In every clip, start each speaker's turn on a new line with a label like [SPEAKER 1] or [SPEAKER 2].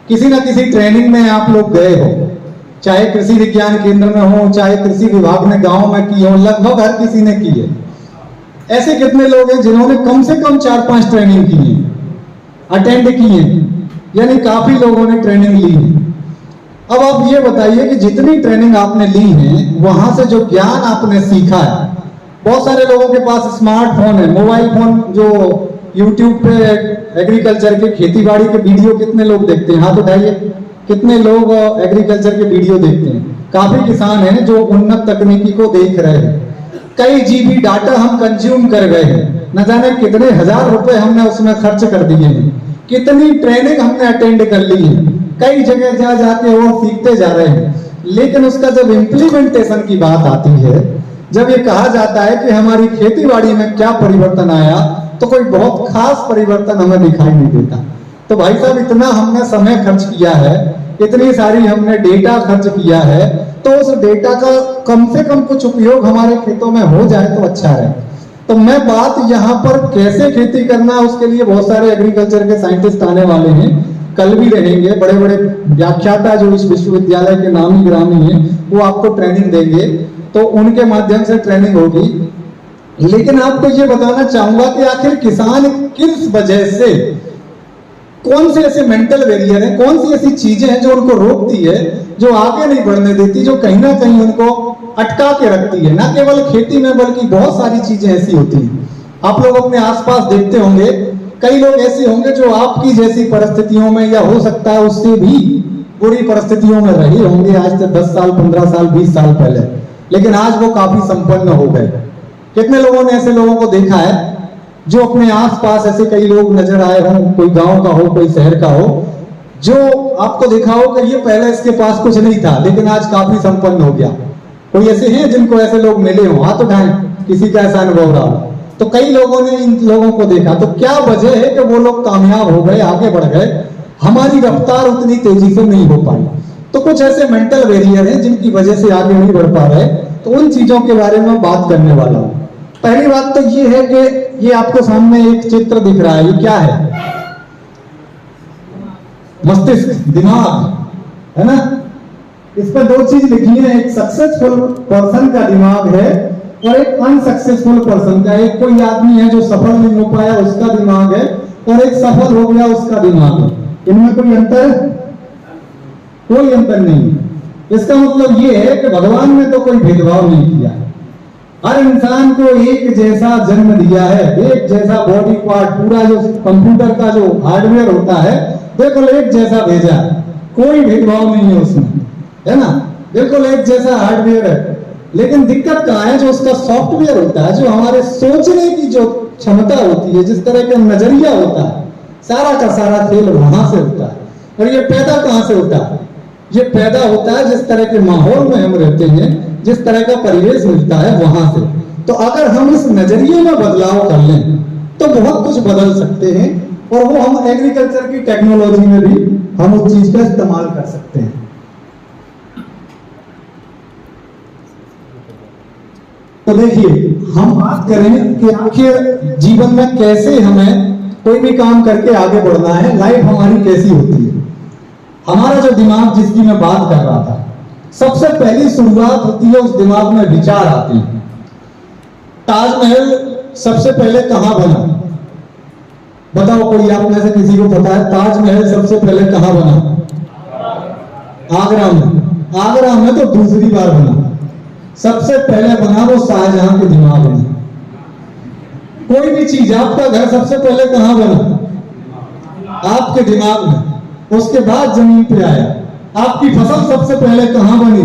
[SPEAKER 1] किसी ना किसी ट्रेनिंग में आप लोग गए हो, चाहे कृषि विज्ञान केंद्र में हो, चाहे कृषि विभाग ने गांव में की हो, लगभग हर किसी ने की है। ऐसे कितने लोग हैं जिन्होंने कम से कम 4-5 ट्रेनिंग की है, अटेंड की है, यानी काफी लोगों ने ट्रेनिंग ली है। अब आप ये बताइए कि जितनी ट्रेनिंग आपने ली है, वहां से जो ज्ञान आपने सीखा है, बहुत सारे लोगों के पास स्मार्टफोन है, मोबाइल फोन, जो यूट्यूब पे एग्रीकल्चर के, खेती बाड़ी के वीडियो कितने लोग देखते हैं? हाथ उठाइए, कितने लोग एग्रीकल्चर के वीडियो देखते हैं? काफी किसान हैं जो उन्नत तकनीकी को देख रहे हैं। कई जीबी डाटा हम कंज्यूम कर गए हैं, न जाने कितने हजार रुपए हमने उसमें खर्च कर दिए हैं, कितनी ट्रेनिंग हमने अटेंड कर ली है, कई जगह जा जाके वो सीखते जा रहे हैं। लेकिन उसका जब इम्प्लीमेंटेशन की बात आती है, जब ये कहा जाता है कि हमारी खेती बाड़ी में क्या परिवर्तन आया, तो कोई बहुत खास परिवर्तन हमें दिखाई नहीं देता। तो भाई साहब, इतना हमने समय खर्च किया है, इतनी सारी हमने डेटा खर्च किया है, तो उस डेटा का कम से कम कुछ उपयोग हमारे खेतों में हो जाए तो अच्छा है। तो मैं बात यहाँ पर कैसे खेती करना, उसके लिए बहुत सारे एग्रीकल्चर के साइंटिस्ट आने वाले हैं, कल भी रहेंगे, बड़े बड़े व्याख्याता जो इस विश्वविद्यालय के नामी ग्रामी हैं, वो आपको ट्रेनिंग देंगे, तो उनके माध्यम से ट्रेनिंग होगी। लेकिन आपको ये बताना चाहूंगा कि आखिर किसान किस वजह से, कौन से ऐसे मेंटल बैरियर हैं, कौन सी ऐसी चीजें हैं जो उनको रोकती है, जो आगे नहीं बढ़ने देती, जो कहीं ना कहीं उनको अटका के रखती है। ना केवल खेती में बल्कि बहुत सारी चीजें ऐसी होती हैं। आप लोग अपने आसपास देखते होंगे, कई लोग ऐसे होंगे जो आपकी जैसी परिस्थितियों में, या हो सकता है उससे भी बुरी परिस्थितियों में रहे होंगे आज से 10 साल, 15 साल, 20 साल पहले, लेकिन आज वो काफी संपन्न हो गए। कितने लोगों ने ऐसे लोगों को देखा है जो अपने आसपास ऐसे कई लोग नजर आए हों, कोई गांव का हो, कोई शहर का हो, जो आपको देखा हो कि ये पहले इसके पास कुछ नहीं था लेकिन आज काफी संपन्न हो गया। कोई ऐसे हैं जिनको ऐसे लोग मिले हों? हाथ उठाएं, किसी का ऐसा अनुभव रहा हो। तो कई लोगों ने इन लोगों को देखा। तो क्या वजह है कि वो लोग कामयाब हो गए, आगे बढ़ गए, हमारी रफ्तार उतनी तेजी से नहीं हो पाई? तो कुछ ऐसे मेंटल बैरियर हैं जिनकी वजह से आगे नहीं बढ़ पा रहे, तो उन चीजों के बारे में बात करने वाला हूं। पहली बात तो ये है कि ये आपको सामने एक चित्र दिख रहा है, ये क्या है? मस्तिष्क, दिमाग है ना। इस पर दो चीज लिखी है, एक सक्सेसफुल पर्सन का दिमाग है और एक अनसक्सेसफुल पर्सन का। एक कोई आदमी है जो सफल नहीं हो पाया, उसका दिमाग है, और एक सफल हो गया, उसका दिमाग है। इनमें कोई अंतर? कोई अंतर नहीं। इसका मतलब ये है कि भगवान ने तो कोई भेदभाव नहीं किया, हर इंसान को एक जैसा जन्म दिया है, एक जैसा बॉडी पार्ट, पूरा जो कंप्यूटर का जो हार्डवेयर होता है बिल्कुल एक जैसा भेजा है, कोई भेदभाव नहीं है उसमें, है ना, बिल्कुल एक जैसा हार्डवेयर है। लेकिन दिक्कत कहाँ है? जो उसका सॉफ्टवेयर होता है, जो हमारे सोचने की जो क्षमता होती है, जिस तरह का नजरिया होता है, सारा का सारा खेल वहां से होता है। और ये पैदा कहां से होता है? ये पैदा होता है जिस तरह के माहौल में हम रहते हैं, जिस तरह का परिवेश मिलता है वहां से। तो अगर हम इस नजरिए में बदलाव कर लें तो बहुत कुछ बदल सकते हैं, और वो हम एग्रीकल्चर की टेक्नोलॉजी में भी हम उस चीज का इस्तेमाल कर सकते हैं। तो देखिए, हम बात करें कि आखिर जीवन में कैसे हमें कोई भी काम करके आगे बढ़ना है, लाइफ हमारी कैसी होती है। हमारा जो दिमाग, जिसकी मैं बात कर रहा था, सबसे पहली शुरुआत होती है, उस दिमाग में विचार आते हैं। ताजमहल सबसे पहले कहां बना? बताओ, कोई आप में से किसी को पता है ताजमहल सबसे पहले कहां बना? आगरा में। आगरा में तो दूसरी बार बना, सबसे पहले बना वो शाहजहां के दिमाग में। कोई भी चीज, आपका घर सबसे पहले कहां बना? आपके दिमाग में। उसके बाद जमीन पे आया। आपकी फसल सबसे पहले कहां बनी?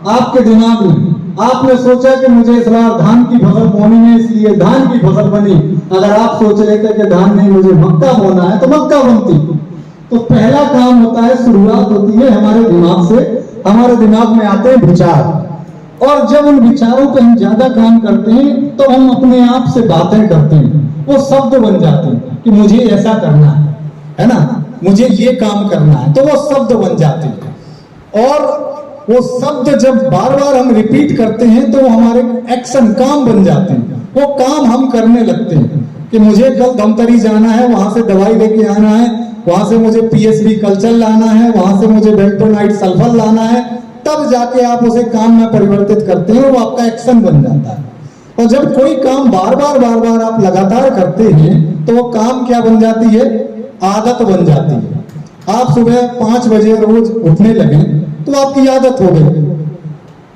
[SPEAKER 1] आपके दिमाग में। आपने सोचा कि मुझे इस बार धान की फसल बोनी है, इसलिए धान की फसल बनी। अगर आप सोच लेते कि धान नहीं, मुझे मक्का बोना है, तो मक्का बनती। तो पहला काम होता है, शुरुआत होती है हमारे दिमाग से। हमारे दिमाग में आते हैं विचार, और जब उन विचारों पे हम ज्यादा काम करते हैं तो हम अपने आप से बातें करते हैं, वो शब्द बन जाते हैं कि मुझे ऐसा करना है ना, मुझे ये काम करना है, तो वो शब्द बन जाते हैं। और वो शब्द जब बार बार हम रिपीट करते हैं तो वो हमारे एक्शन, काम बन जाते हैं। वो काम हम करने लगते हैं कि मुझे कल धमतरी जाना है, वहां से दवाई लेके आना है, वहां से मुझे पीएसबी कल्चर लाना है, वहां से मुझे बेंटोनाइट सल्फर लाना है, तब जाके आप उसे काम में परिवर्तित करते हैं, वो आपका एक्शन बन जाता है। और जब कोई काम बार बार आप लगातार करते हैं तो वो काम क्या बन जाती है, आदत बन जाती है। आप सुबह 5 बजे रोज उठने लगे तो आपकी आदत हो गई।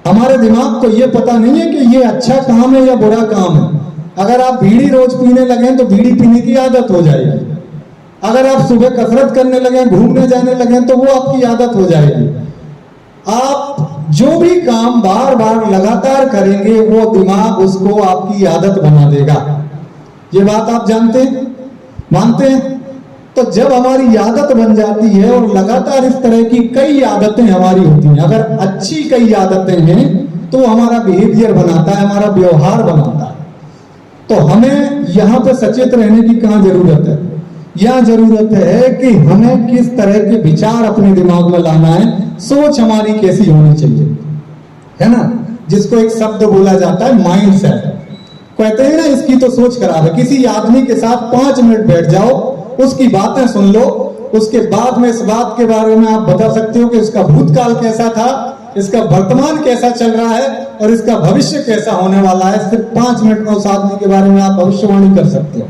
[SPEAKER 1] हमारे दिमाग को ये पता नहीं है कि ये अच्छा काम है या बुरा काम है। अगर आप बीड़ी रोज पीने लगे तो बीड़ी पीने की आदत हो जाएगी। अगर आप सुबह कसरत करने लगे, घूमने जाने लगे, तो वो आपकी आदत हो जाएगी। आप जो भी काम बार बार लगातार करेंगे वो दिमाग उसको आपकी आदत बना देगा। ये बात आप जानते हैं, मानते हैं? तो जब हमारी आदत बन जाती है और लगातार इस तरह की कई आदतें हमारी होती हैं, अगर अच्छी कई आदतें हैं तो हमारा बिहेवियर बनाता है, हमारा व्यवहार बनाता है। तो हमें यहां पे सचेत रहने की कहां जरूरत है? यह जरूरत है कि हमें किस तरह के विचार अपने दिमाग में लाना है, सोच हमारी कैसी होनी चाहिए, है ना? जिसको एक शब्द बोला जाता है माइंड सेट। कहते हैं ना, इसकी तो सोच खराब है। किसी आदमी के साथ 5 मिनट बैठ जाओ, उसकी बातें सुन लो, उसके बाद में इस बात के बारे में आप बता सकते हो कि इसका भूतकाल कैसा था, इसका वर्तमान कैसा चल रहा है और इसका भविष्य कैसा होने वाला है। सिर्फ 5 मिनट में उस आदमी के बारे में आप भविष्यवाणी कर सकते हो।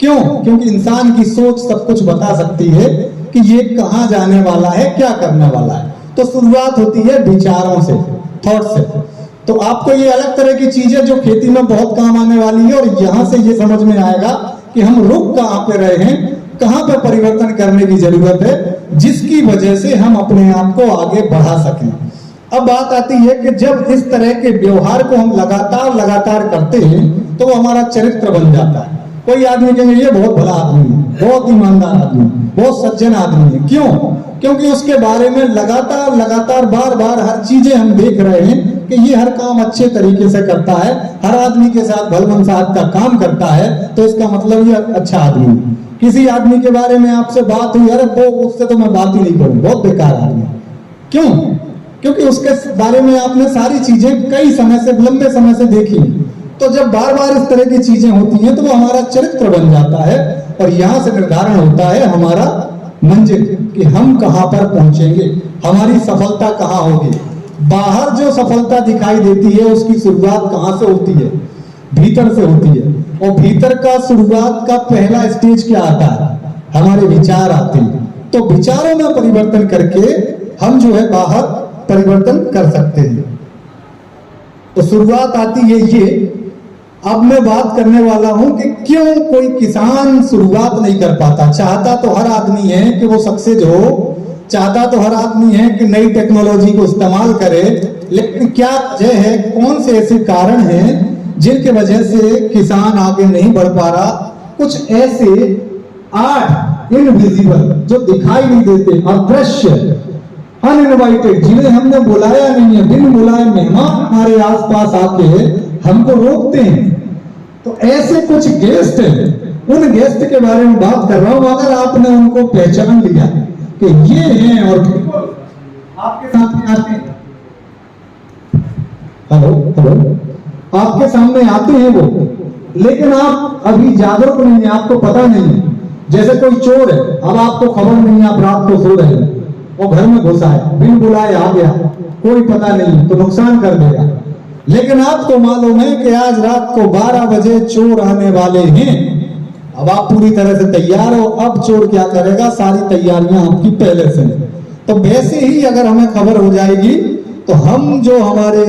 [SPEAKER 1] क्यों? क्योंकि इंसान की सोच सब कुछ बता सकती है कि ये कहां जाने वाला है, क्या करने वाला है। तो शुरुआत होती है विचारों से, थॉट से। तो आपको ये अलग तरह की चीजें जो खेती में बहुत काम आने वाली है, और यहां से ये समझ में आएगा कि हम रुक कहां पे रहे हैं, कहां पे परिवर्तन करने की जरूरत है, जिसकी वजह से हम अपने आप को आगे बढ़ा सकें। अब बात आती है कि जब इस तरह के व्यवहार को हम लगातार करते हैं तो वो हमारा चरित्र बन जाता है। कोई आदमी कहेंगे ये बहुत भला आदमी है, बहुत ईमानदार आदमी, बहुत सज्जन आदमी है। क्यों? क्योंकि उसके बारे में लगातार बार हर चीजें हम देख रहे हैं कि ये हर काम अच्छे तरीके से करता है, हर आदमी के साथ भलमनसाहत का काम करता है, तो इसका मतलब ये अच्छा आदमी है। किसी आदमी के बारे में आपसे बात हुई, अरे वो उससे तो मैं बात ही नहीं करूं, बहुत बेकार आदमी। क्यों? क्योंकि उसके बारे में आपने सारी चीजें कई समय से, लंबे समय से देखी। तो जब बार इस तरह की चीजें होती हैं तो वो हमारा चरित्र बन जाता है, और यहां से निर्धारण होता है हमारा मंजिल कि हम कहां पर पहुंचेंगे, हमारी सफलता कहां होगी। बाहर जो सफलता दिखाई देती है उसकी शुरुआत कहां से होती है? भीतर से होती है। और भीतर का शुरुआत का पहला स्टेज क्या आता है? हमारे विचार आते हैं। तो विचारों में परिवर्तन करके हम जो है बाहर परिवर्तन कर सकते हैं। तो शुरुआत आती है ये। अब मैं बात करने वाला हूं कि क्यों कोई किसान शुरुआत नहीं कर पाता। चाहता तो हर आदमी है कि वो सक्सेस हो, चाहता तो हर आदमी है कि नई टेक्नोलॉजी को इस्तेमाल करे, लेकिन क्या वजह है, कौन से ऐसे कारण हैं जिनके वजह से किसान आगे नहीं बढ़ पा रहा? कुछ ऐसे 8 इनविजिबल, जो दिखाई नहीं देते, अदृश्य, अनइनवाइटेड, जिन्हें हमने बुलाया नहीं है, बिन बुलाए मेहमान हमारे आसपास आके हमको रोकते हैं। तो ऐसे कुछ गेस्ट हैं, उन गेस्ट के बारे में बात कर रहा हूं। अगर आपने उनको पहचान लिया कि ये हैं और आपके सामने आते हैं, हेलो, आपके सामने आते हैं वो, लेकिन आप अभी जागरूक नहीं है, आपको पता नहीं है। जैसे कोई चोर है, अब आपको खबर नहीं है, आप रात को सो रहे हैं, वो घर में घुसा है, बिन बुलाए आ गया, कोई पता नहीं, तो नुकसान कर देगा। लेकिन आपको मालूम है कि आज रात को 12 बजे चोर आने वाले हैं। अब आप पूरी तरह से तैयार हो। अब चोर क्या करेगा? सारी तैयारियां आपकी पहले से हैं। तो वैसे ही अगर हमें खबर हो जाएगी तो हम जो हमारे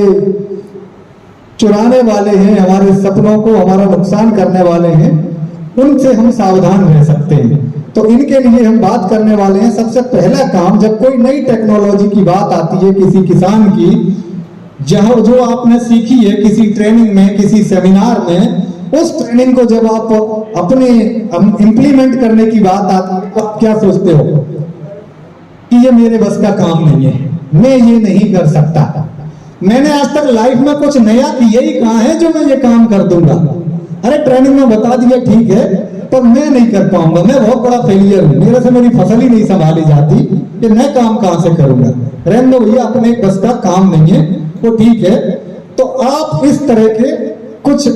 [SPEAKER 1] चुराने वाले हैं, हमारे सपनों को हमारा नुकसान करने वाले हैं, उनसे हम सावधान रह सकते हैं। तो इनके लिए हम बात करने वाले हैं। सबसे पहला काम, जब कोई नई टेक्नोलॉजी की बात आती है किसी किसान की, जहां जो आपने सीखी है किसी ट्रेनिंग में, किसी सेमिनार में, उस ट्रेनिंग को जब आप अपने इंप्लीमेंट करने की बात आती है तो आप क्या सोचते हो कि ये मेरे बस का काम नहीं है, मैं ये नहीं कर सकता, मैंने आज तक लाइफ में कुछ नया किया ही कहां है जो मैं ये काम कर दूंगा। अरे ट्रेनिंग में बता दिया ठीक है, पर मैं नहीं कर पाऊंगा, मैं बहुत बड़ा फेलियर हूं, मेरे से मेरी फसल ही नहीं संभाली जाती, कि मैं काम कहां से करूंगा। रहने दो भैया, अपने बस का काम नहीं है, वो ठीक है। तो आप इस तरह के कुछ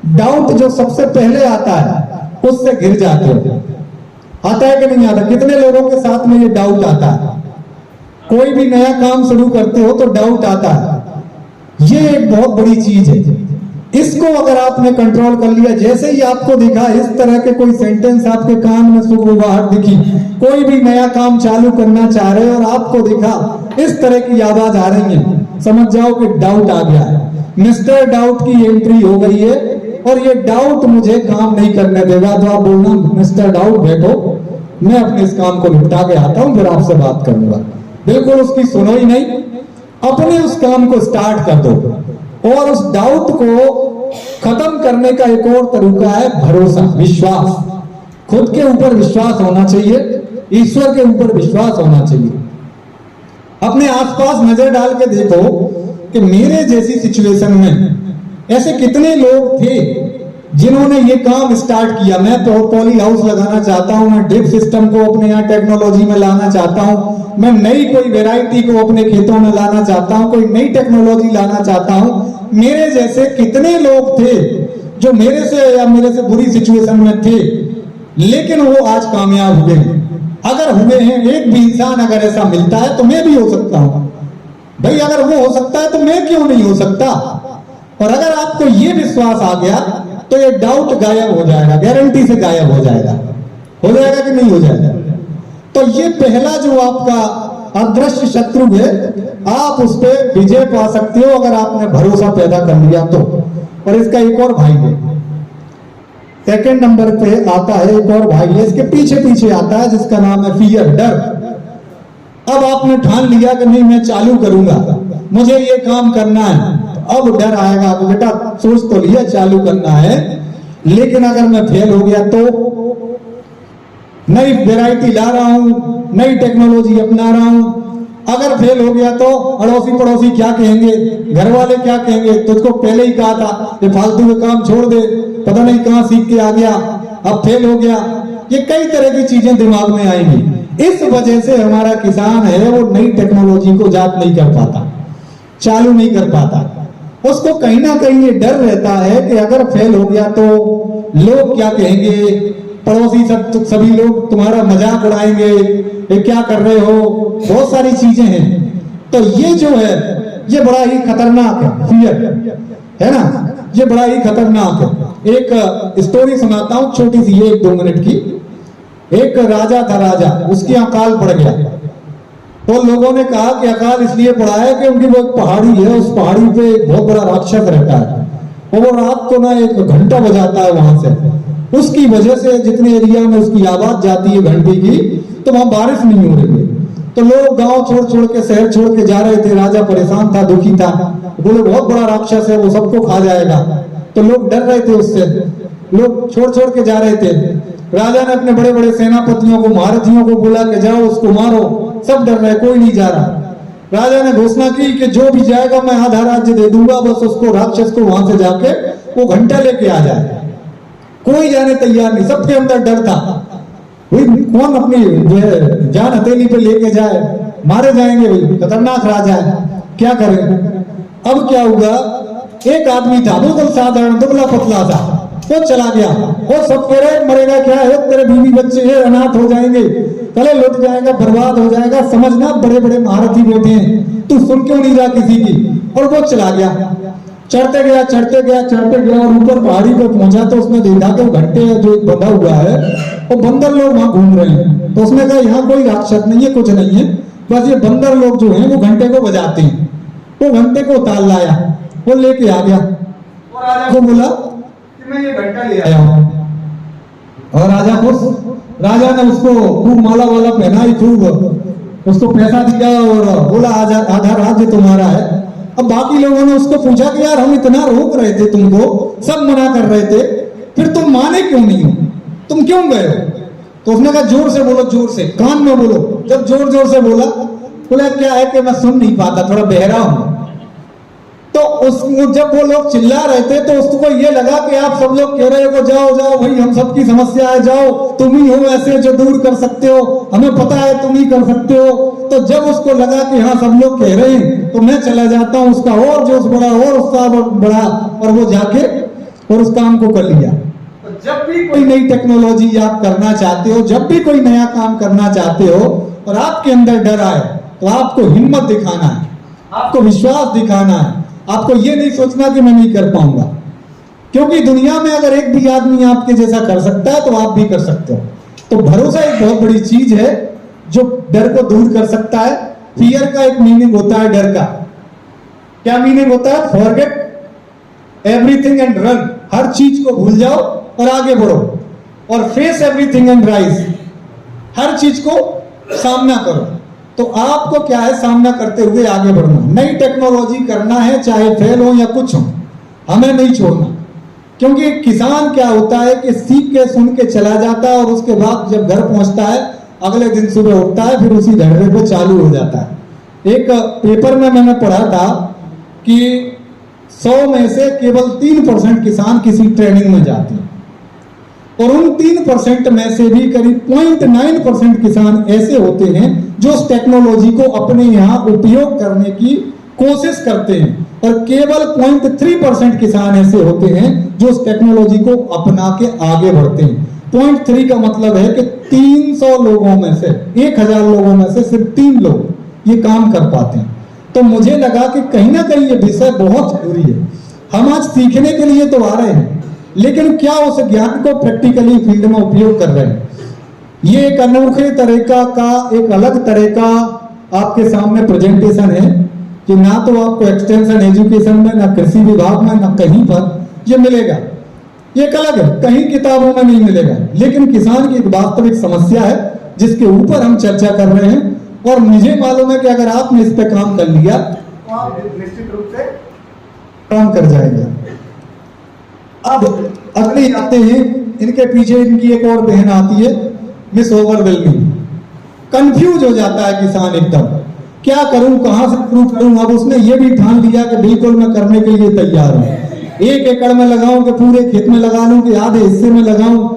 [SPEAKER 1] डाउट जो सबसे पहले आता है उससे घिर जाते हो। आता है कि नहीं आता? कितने लोगों के साथ में ये डाउट आता है? कोई भी नया काम शुरू करते हो तो डाउट आता है। ये एक बहुत बड़ी चीज है। इसको अगर आपने कंट्रोल कर लिया, जैसे ही आपको दिखा इस तरह के कोई सेंटेंस आपके कान में सुगबुगाहट दिखी, कोई भी नया काम चालू करना चाह रहे हो और आपको दिखा इस तरह की आवाज आ रही है, समझ जाओ कि डाउट आ गया है। मिस्टर डाउट की एंट्री हो गई है और ये डाउट मुझे काम नहीं करने देगा। तो आप बोलना, मिस्टर डाउट बैठो, मैं अपने इस काम को निपटा के आता हूं, फिर आपसे बात करूंगा। बिल्कुल उसकी सुनो ही नहीं, अपने उस काम को स्टार्ट कर दो। और उस डाउट को खत्म करने का एक और तरीका है भरोसा, विश्वास। खुद के ऊपर विश्वास होना चाहिए, ईश्वर के ऊपर विश्वास होना चाहिए। अपने आसपास नजर डाल के देखो कि मेरे जैसी सिचुएशन में ऐसे कितने लोग थे जिन्होंने ये काम स्टार्ट किया। मैं पॉली हाउस लगाना चाहता हूं, मैं ड्रिप सिस्टम को अपने यहाँ टेक्नोलॉजी में लाना चाहता हूं, मैं नई कोई वैरायटी को अपने खेतों में लाना चाहता हूं, कोई नई टेक्नोलॉजी लाना चाहता हूं। मेरे जैसे कितने लोग थे जो मेरे से या मेरे से बुरी सिचुएशन में थे, लेकिन वो आज कामयाब हुए। अगर हुए हैं, एक भी इंसान अगर ऐसा मिलता है तो मैं भी हो सकता हूं भाई। अगर वो हो सकता है तो मैं क्यों नहीं हो सकता? और अगर आपको ये विश्वास आ गया तो ये डाउट गायब हो जाएगा, गारंटी से गायब हो जाएगा। हो जाएगा कि नहीं हो जाएगा? तो ये पहला जो आपका अदृश्य शत्रु है, आप उस पर विजय पा सकते हो अगर आपने भरोसा पैदा कर लिया तो। और इसका एक और भाई है, सेकंड नंबर पे आता है एक और भाई है, इसके पीछे पीछे आता है, जिसका नाम है फियर, डर। अब आपने ठान लिया कि नहीं मैं चालू करूंगा, मुझे ये काम करना है, अब डर आएगा कि बेटा सोच तो लिया चालू करना है, लेकिन अगर मैं फेल हो गया तो? नई वैरायटी ला रहा हूं, नई टेक्नोलॉजी अपना रहा हूं, अगर फेल हो गया तो अड़ोसी पड़ोसी क्या कहेंगे, घर वाले क्या कहेंगे? तुझको पहले ही कहा था ये फालतू के काम छोड़ दे, पता नहीं कहां सीख के आ गया, अब फेल हो गया। ये कई तरह की चीजें दिमाग में आएंगी। इस वजह से हमारा किसान है वो नई टेक्नोलॉजी को जाप नहीं कर पाता, चालू नहीं कर पाता। उसको कहीं ना कहीं ये डर रहता है कि अगर फेल हो गया तो लोग क्या कहेंगे, पड़ोसी सभी लोग तुम्हारा मजाक उड़ाएंगे, ये क्या कर रहे हो, बहुत सारी चीजें हैं। तो ये जो है ये बड़ा ही खतरनाक है, फियर है ना, ये बड़ा ही खतरनाक है। एक स्टोरी सुनाता हूं छोटी सी, ये 1-2 मिनट की। एक राजा था, राजा, उसके अकाल पड़ गया। तो लोगों ने कहा कि अकाल इसलिए पड़ा है कि उनकी वो एक पहाड़ी है, उस पहाड़ी पे एक बहुत बड़ा राक्षस रहता है और वो रात को ना 1 घंटा बजाता है वहां से। उसकी वजह से जितने एरिया में उसकी आवाज जाती है घंटी की, तो वहां बारिश नहीं हो रही है। तो लोग गांव छोड़ छोड़ के, शहर छोड़ के जा रहे थे। राजा परेशान था, दुखी था, बोले बहुत बड़ा राक्षस है, वो सबको खा जाएगा। तो लोग डर रहे थे उससे, लोग छोड़ छोड़ के जा रहे थे। राजा ने अपने बड़े बड़े सेनापतियों को, महारथियों को बोला कि जाओ उसको मारो। सब डर रहे, कोई नहीं जा रहा। राजा ने घोषणा की कि जो भी जाएगा मैं आधा राज्य दे दूंगा, बस उसको, राक्षस को वहां से जाके वो घंटा लेके आ जाए। कोई जाने तैयार नहीं, सबके अंदर डर था। कौन अपनी जो है जान हथेली पे लेके जाए, मारे जाएंगे, भाई खतरनाक राजा है, क्या करें? अब क्या हुआ, एक आदमी था बिल्कुल साधारण, दुबला पतला था, वो चला गया और सब कह रहे मरेगा क्या है, तेरे बीवी बच्चे हैं, अनाथ हो जाएंगे, कले लुट जाएगा, बर्बाद हो जाएगा, समझना बड़े बड़े महारथी बैठे हैं, तू सुन क्यों नहीं रहा किसी की? और वो चला गया, चढ़ते गया चढ़ते गया चढ़ते गया और ऊपर पहाड़ी पे पहुंचा तो उसने देखा कि घंटे जो बंधा हुआ है वो बंदर लोग वहां घूम रहे हैं। तो उसने कहा यहाँ कोई राक्षस नहीं है, कुछ नहीं है, बस ये बंदर लोग जो हैं वो घंटे को बजाते हैं। वो घंटे को उतार लाया, वो लेके आ गया और राजा को बोला कि मैं ये घंटा ले आया हूं। और राजा खुश, राजा ने उसको खूब माला वाला पहनाई, खूब उसको पैसा दिया और बोला आधा राज्य तुम्हारा है। अब बाकी लोगों ने उसको पूछा कि यार हम इतना रोक रहे थे तुमको, सब मना कर रहे थे, फिर तुम माने क्यों नहीं हो, तुम क्यों गए हो? तो उसने कहा जोर से बोलो, जोर से, कान में बोलो। जब जोर जोर से बोला, बोला क्या है कि मैं सुन नहीं पाता, थोड़ा बहरा हूं। तो जब वो लोग चिल्ला रहे थे तो उसको ये लगा कि आप सब लोग कह रहे हो जाओ जाओ भाई, हम सबकी समस्या है, जाओ, तुम ही हो ऐसे जो दूर कर सकते हो, हमें पता है तुम ही कर सकते हो। तो जब उसको लगा कि हाँ सब लोग कह रहे हैं तो मैं चला जाता हूं, उसका और जोश बढ़ा और उत्साह बढ़ा और वो जाके और उस काम को कर लिया। जब भी कोई नई टेक्नोलॉजी आप करना चाहते हो, जब भी कोई नया काम करना चाहते हो और आपके अंदर डर आए, तो आपको हिम्मत दिखाना है, आपको विश्वास दिखाना है। आपको ये नहीं सोचना कि मैं नहीं कर पाऊंगा, क्योंकि दुनिया में अगर एक भी आदमी आपके जैसा कर सकता है तो आप भी कर सकते हो। तो भरोसा एक बहुत बड़ी चीज है जो डर को दूर कर सकता है। फियर का एक मीनिंग होता है डर का। क्या मीनिंग होता है? Forget everything and run. हर चीज को भूल जाओ और आगे बढ़ो। और फेस एवरीथिंग एंड राइज। हर चीज को सामना करो। तो आपको क्या है? सामना करते हुए आगे बढ़ना। नई टेक्नोलॉजी करना है, चाहे फेल हो या कुछ हो, हमें नहीं छोड़ना। क्योंकि किसान क्या होता है कि सीख के सुन के चला जाता है और उसके बाद जब घर पहुंचता है अगले दिन सुबह उठता है, फिर उसी धड़े पे चालू हो जाता है। एक पेपर में मैंने पढ़ा था कि 100 में से केवल 3% किसान किसी ट्रेनिंग में जाते हैं, और उन 3% में से भी करीब 0.9% किसान ऐसे होते हैं जो उस टेक्नोलॉजी को अपने यहाँ उपयोग करने की कोशिश करते हैं, और केवल 0.3% किसान ऐसे होते हैं जो उस टेक्नोलॉजी को अपना के आगे बढ़ते हैं। 0.3 का मतलब है कि 300 लोगों में से, 1000 लोगों में से सिर्फ 3 लोग ये काम कर पाते हैं। तो मुझे लगा कि कहीं ना कहीं ये विषय बहुत जरूरी है। हम आज सीखने के लिए तो आ रहे हैं, लेकिन क्या उस ज्ञान को प्रैक्टिकली फील्ड में उपयोग कर रहे हैं? ये एक अनोखे तरीका का, एक अलग तरह का आपके सामने प्रेजेंटेशन है कि ना तो आपको एक्सटेंशन एजुकेशन में, ना कृषि विभाग में, ना कहीं पर ये मिलेगा। ये एक अलग है, कहीं किताबों में नहीं मिलेगा। लेकिन किसान की एक वास्तविक समस्या है जिसके ऊपर हम चर्चा कर रहे हैं, और मुझे मालूम है कि अगर आपने इस पे काम कर लिया तो आप निश्चित रूप से काम कर जाएगा। अब अगले आते हैं, इनके पीछे इनकी एक और बहन आती है, मिस ओवरवेलमिंग। कंफ्यूज हो जाता है किसान एकदम, क्या करूं, कहां से शुरू करूं। अब उसने ये भी ठान लिया कि बिल्कुल मैं करने के लिए तैयार हूं। 1 एकड़ में लगाऊं कि पूरे खेत में लगा लूं कि आधे हिस्से में लगाऊं,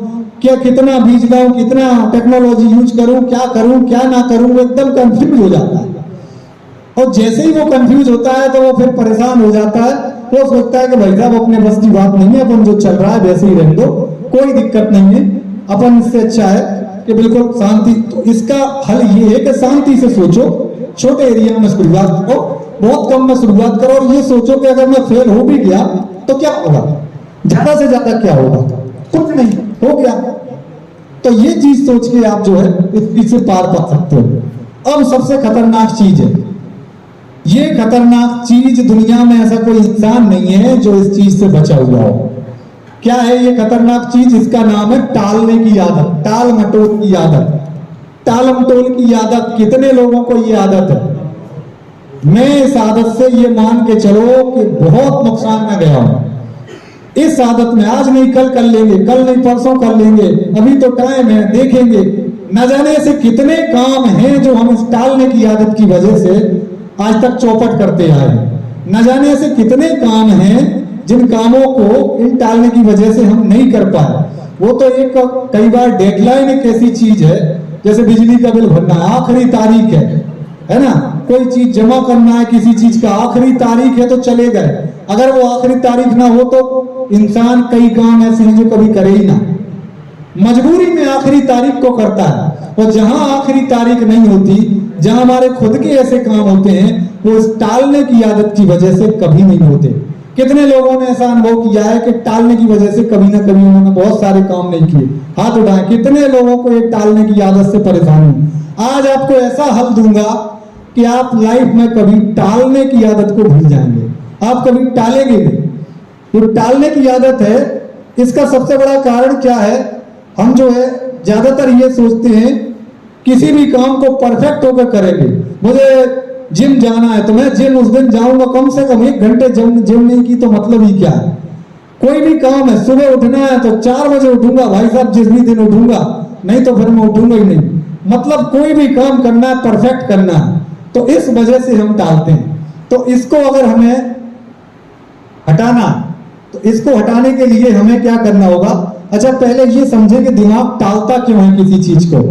[SPEAKER 1] क्या कितना बीज लाऊं, कितना टेक्नोलॉजी यूज करूं, क्या करूं क्या ना करूं, वो एकदम कंफ्यूज हो जाता है। और जैसे ही वो कंफ्यूज होता है तो वो फिर परेशान हो जाता है। वो सोचता है कि भाई साहब अपने बस की बात नहीं है, अपन जो चल रहा है वैसे ही रहने दो, कोई दिक्कत नहीं है, अपन इससे अच्छा है कि बिल्कुल शांति। तो इसका हल ये है कि शांति से सोचो, छोटे एरिया में शुरुआत करो, बहुत कम में शुरुआत करो, और ये सोचो कि अगर मैं फेल हो भी गया तो क्या होगा, ज्यादा से ज्यादा क्या होगा, कुछ नहीं, हो गया। तो ये चीज सोच के आप जो है इस चीज से पार पा सकते हो। अब सबसे खतरनाक चीज है, ये खतरनाक चीज, दुनिया में ऐसा कोई इंसान नहीं है जो इस चीज से बचा हुआ हो। क्या है ये खतरनाक चीज? इसका नाम है टालने की आदत, टाल मटोल की आदत। टाल मटोल की आदत, कितने लोगों को ये आदत है? मैं इस आदत से ये मान के चलो कि बहुत नुकसान में गया हूं। इस आदत में आज नहीं कल कर लेंगे, कल नहीं परसों कर लेंगे, अभी तो टाइम है, देखेंगे। न जाने ऐसे कितने काम हैं जो हम इस टालने की आदत की वजह से आज तक चौपट करते आए हैं। न जाने ऐसे कितने काम हैं जिन कामों को इन टालने की वजह से हम नहीं कर पाए। वो तो एक कई बार डेडलाइन एक ऐसी चीज है, जैसे बिजली का बिल भरना, आखिरी तारीख है ना, कोई चीज जमा करना है, किसी चीज का आखिरी तारीख है तो चले गए। अगर वो आखिरी तारीख ना हो तो इंसान कई काम ऐसे हैं जो कभी करे ही ना, मजबूरी में आखिरी तारीख को करता है। और जहां आखिरी तारीख नहीं होती, जहां हमारे खुद के ऐसे काम होते हैं, वो इस टालने की आदत की वजह से कभी नहीं होते। कितने लोगों ने ऐसा अनुभव किया है कि टालने की वजह से कभी ना कभी उन्होंने बहुत सारे काम नहीं किए? हाथ उठाएं, कितने लोगों को ये टालने की आदत से परेशानी। आज आपको ऐसा हल दूंगा कि आप लाइफ में कभी टालने की आदत को भूल जाएंगे, आप कभी टालेंगे नहीं। जो टालने की आदत है, इसका सबसे बड़ा कारण क्या है? हम जो है ज्यादातर ये सोचते हैं किसी भी काम को परफेक्ट होकर करेंगे। मुझे जिम जाना है तो मैं जिम उस दिन जाऊंगा, कम से कम 1 घंटे जिम नहीं की तो मतलब ही क्या है। कोई भी काम है, सुबह उठना है तो 4 बजे उठूंगा भाई साहब, जिस भी दिन उठूंगा, नहीं तो फिर मैं उठूंगा ही नहीं। मतलब कोई भी काम करना है, परफेक्ट करना है, तो इस वजह से हम टालते हैं। तो इसको अगर हमें हटाना, तो इसको हटाने के लिए हमें क्या करना होगा? अच्छा, पहले ये समझे कि दिमाग टालता क्यों है किसी चीज को।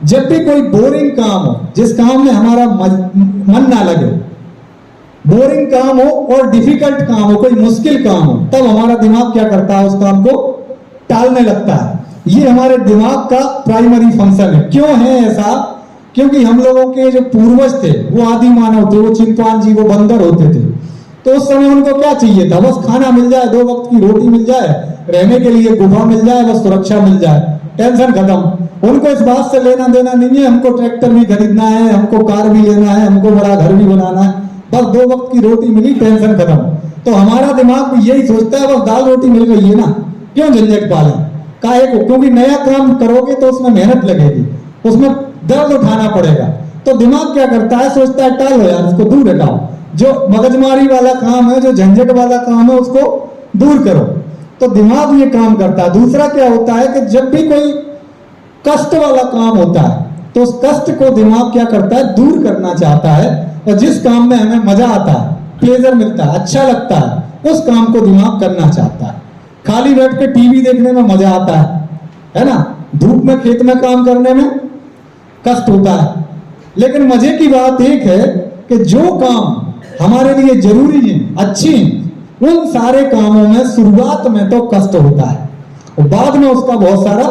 [SPEAKER 1] जब भी कोई बोरिंग काम हो, जिस काम में हमारा मन ना लगे, बोरिंग काम हो और डिफिकल्ट काम हो, कोई मुश्किल काम हो, तब हमारा दिमाग क्या करता है? उस काम को टालने लगता है। ये हमारे दिमाग का प्राइमरी फंक्शन है। क्यों है ऐसा? क्योंकि हम लोगों के जो पूर्वज थे वो आदि मानव थे, वो चिंपांजी, वो बंदर होते थे। तो उस समय उनको क्या चाहिए था? बस खाना मिल जाए, 2 वक्त की रोटी मिल जाए, रहने के लिए गुफा मिल जाए, बस सुरक्षा मिल जाए, टेंशन खत्म। उनको इस बात से लेना देना नहीं है हमको ट्रैक्टर भी खरीदना है, हमको कार भी लेना है, हमको बड़ा घर भी बनाना है, बस 2 वक्त की रोटी मिली, टेंशन खत्म। तो हमारा दिमाग भी यही सोचता है, बस दाल रोटी मिल गई है ना, क्यों झंझट पालें, काहे को? क्योंकि नया काम करोगे तो उसमें मेहनत लगेगी, उसमें दर्द उठाना पड़ेगा। तो दिमाग क्या करता है? सोचता है टालो यार, इसको दूर हटाओ, जो मगजमारी वाला काम है, जो झंझट वाला काम है, उसको दूर करो। तो दिमाग ये काम करता है। दूसरा क्या होता है कि जब भी कोई कष्ट वाला काम होता है तो उस कष्ट को दिमाग क्या करता है? दूर करना चाहता है। और जिस काम में हमें मजा आता है, प्लेजर मिलता है, अच्छा लगता है, उस काम को दिमाग करना चाहता है। खाली बैठ के टीवी देखने में मजा आता है ना? धूप में खेत में काम करने में कष्ट होता है। लेकिन मजे की बात एक है कि जो काम हमारे लिए जरूरी है, अच्छी है, उन सारे कामों में शुरुआत में तो कष्ट होता है और बाद में उसका बहुत सारा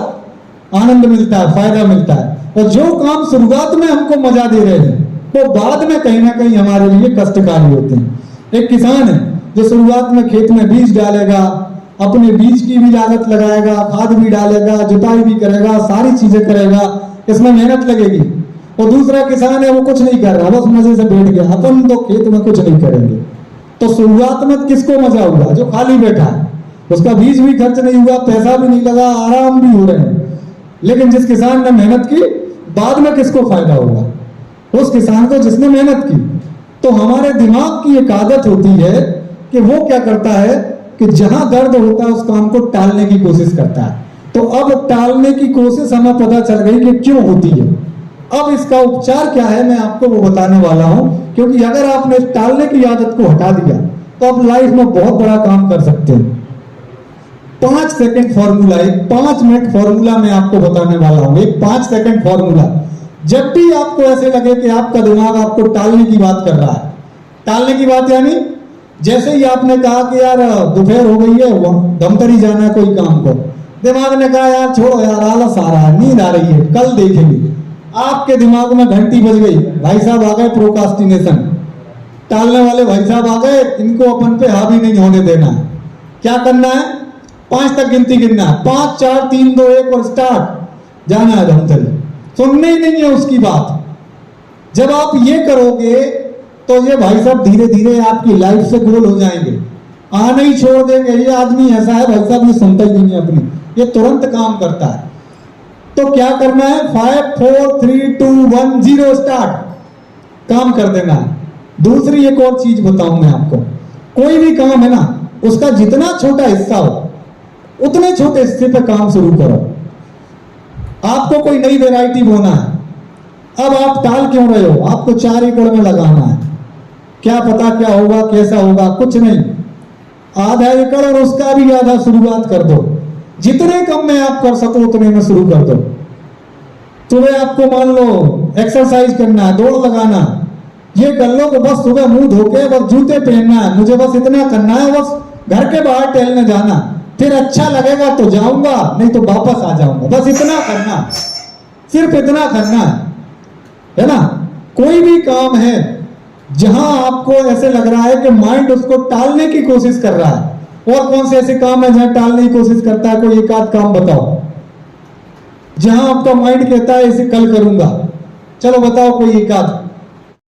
[SPEAKER 1] आनंद मिलता है, फायदा मिलता है। और जो काम शुरुआत में हमको मजा दे रहे हैं वो बाद में कहीं ना कहीं हमारे लिए कष्टकारी होते हैं। एक किसान है जो शुरुआत में खेत में बीज डालेगा, अपने बीज की भी लागत लगाएगा, खाद भी डालेगा, जुताई भी करेगा, सारी चीजें करेगा, इसमें मेहनत लगेगी। और दूसरा किसान है वो कुछ नहीं कर रहा, बस मजे से बैठ गया, अपन तो खेत में कुछ नहीं करेंगे। तो शुरुआत में किसको मजा हुआ? जो खाली बैठा है, उसका बीज भी खर्च नहीं हुआ, पैसा भी नहीं लगा, आराम भी हो रहे हैं। लेकिन जिस किसान ने मेहनत की, बाद में किसको फायदा होगा? उस किसान को जिसने मेहनत की। तो हमारे दिमाग की एक आदत होती है कि वो क्या करता है कि जहां दर्द होता है उस काम को टालने की कोशिश करता है। तो अब टालने की कोशिश हमें पता चल गई कि क्यों होती है। अब इसका उपचार क्या है मैं आपको वो बताने वाला हूं, क्योंकि अगर आपने टालने की आदत को हटा दिया तो आप लाइफ में बहुत बड़ा काम कर सकते हैं। 5 सेकंड फॉर्मूला, एक 5 मिनट फॉर्मूला मैं आपको बताने वाला हूं। एक 5 सेकंड फॉर्मूला। जब भी आपको ऐसे लगे कि आपका दिमाग आपको टालने की बात कर रहा है, टालने की बात यानी जैसे ही आपने कहा कि यार दोपहर हो गई है, धमतरी जाना है कोई काम को, दिमाग ने कहा यार छोड़ो यार, आलस आ रहा है, नींद आ रही है, कल देखेंगे। आपके दिमाग में घंटी बज गई, भाई साहब आ गए प्रोकास्टिनेशन, टालने वाले भाई साहब आ गए, इनको अपन पे हावी नहीं होने देना है। क्या करना है? 5 तक गिनती गिनना है, 5 4 3 2 1 और स्टार्ट, जाना है धमतरी। सुनने ही नहीं है उसकी बात। जब आप ये करोगे तो ये भाई साहब धीरे धीरे आपकी लाइफ से गोल हो जाएंगे, आना ही छोड़ देंगे। ये आदमी ऐसा है भाई साहब, ये सुनता ही नहीं है अपनी, ये तुरंत काम करता है। तो क्या करना है? 5 4 3 2 1 0 स्टार्ट, काम कर देना है। दूसरी एक और चीज बताऊं मैं आपको, कोई भी काम है ना, उसका जितना छोटा हिस्सा हो उतने छोटे हिस्से पे काम शुरू करो। आपको कोई नई वैरायटी बोना है, अब आप टाल क्यों रहे हो? आपको 4 एकड़ में लगाना है, क्या पता क्या होगा, कैसा होगा, कुछ नहीं, आधा एकड़ और उसका भी आधा शुरुआत कर दो। जितने कम में आप कर सको उतने में शुरू कर दो। सुबह आपको मान लो एक्सरसाइज करना है, दौड़ लगाना, ये कर लो कि बस सुबह मुंह धोके बस जूते पहनना है, मुझे बस इतना करना है, बस घर के बाहर टहलने जाना, फिर अच्छा लगेगा तो जाऊंगा, नहीं तो वापस आ जाऊंगा, बस इतना करना, सिर्फ इतना करना है ना? कोई भी काम है जहां आपको ऐसे लग रहा है कि माइंड उसको टालने की कोशिश कर रहा है, और कौन से ऐसे काम है जहां टालने की कोशिश करता है? कोई एक आध काम बताओ जहां आपका माइंड कहता है इसे कल करूंगा, चलो बताओ कोई एक आध।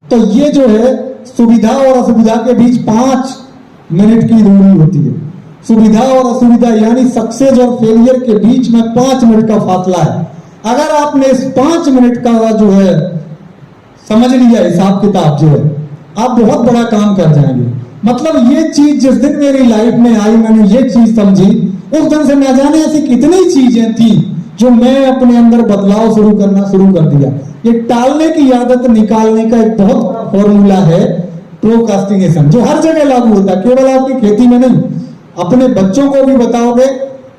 [SPEAKER 1] तो ये जो है सुविधा और असुविधा के बीच 5 मिनट की दूरी होती है। सुविधा और असुविधा यानी सक्सेस और फेलियर के बीच में 5 मिनट का फासला है। अगर आपने इस 5 मिनट का जो है समझ लिया हिसाब किताब, जो है आप बहुत बड़ा काम कर जाएंगे। मतलब ये चीज जिस दिन मेरी लाइफ में आई, मैंने ये चीज समझी, उस दिन से न जाने ऐसी कितनी चीजें थी जो मैं अपने अंदर बदलाव शुरू कर दिया। ये टालने की आदत निकालने का एक बहुत बड़ा फॉर्मूला है प्रोक्रास्टिनेशन, जो हर जगह लागू होता है, केवल आपकी खेती में नहीं। अपने बच्चों को भी बताओगे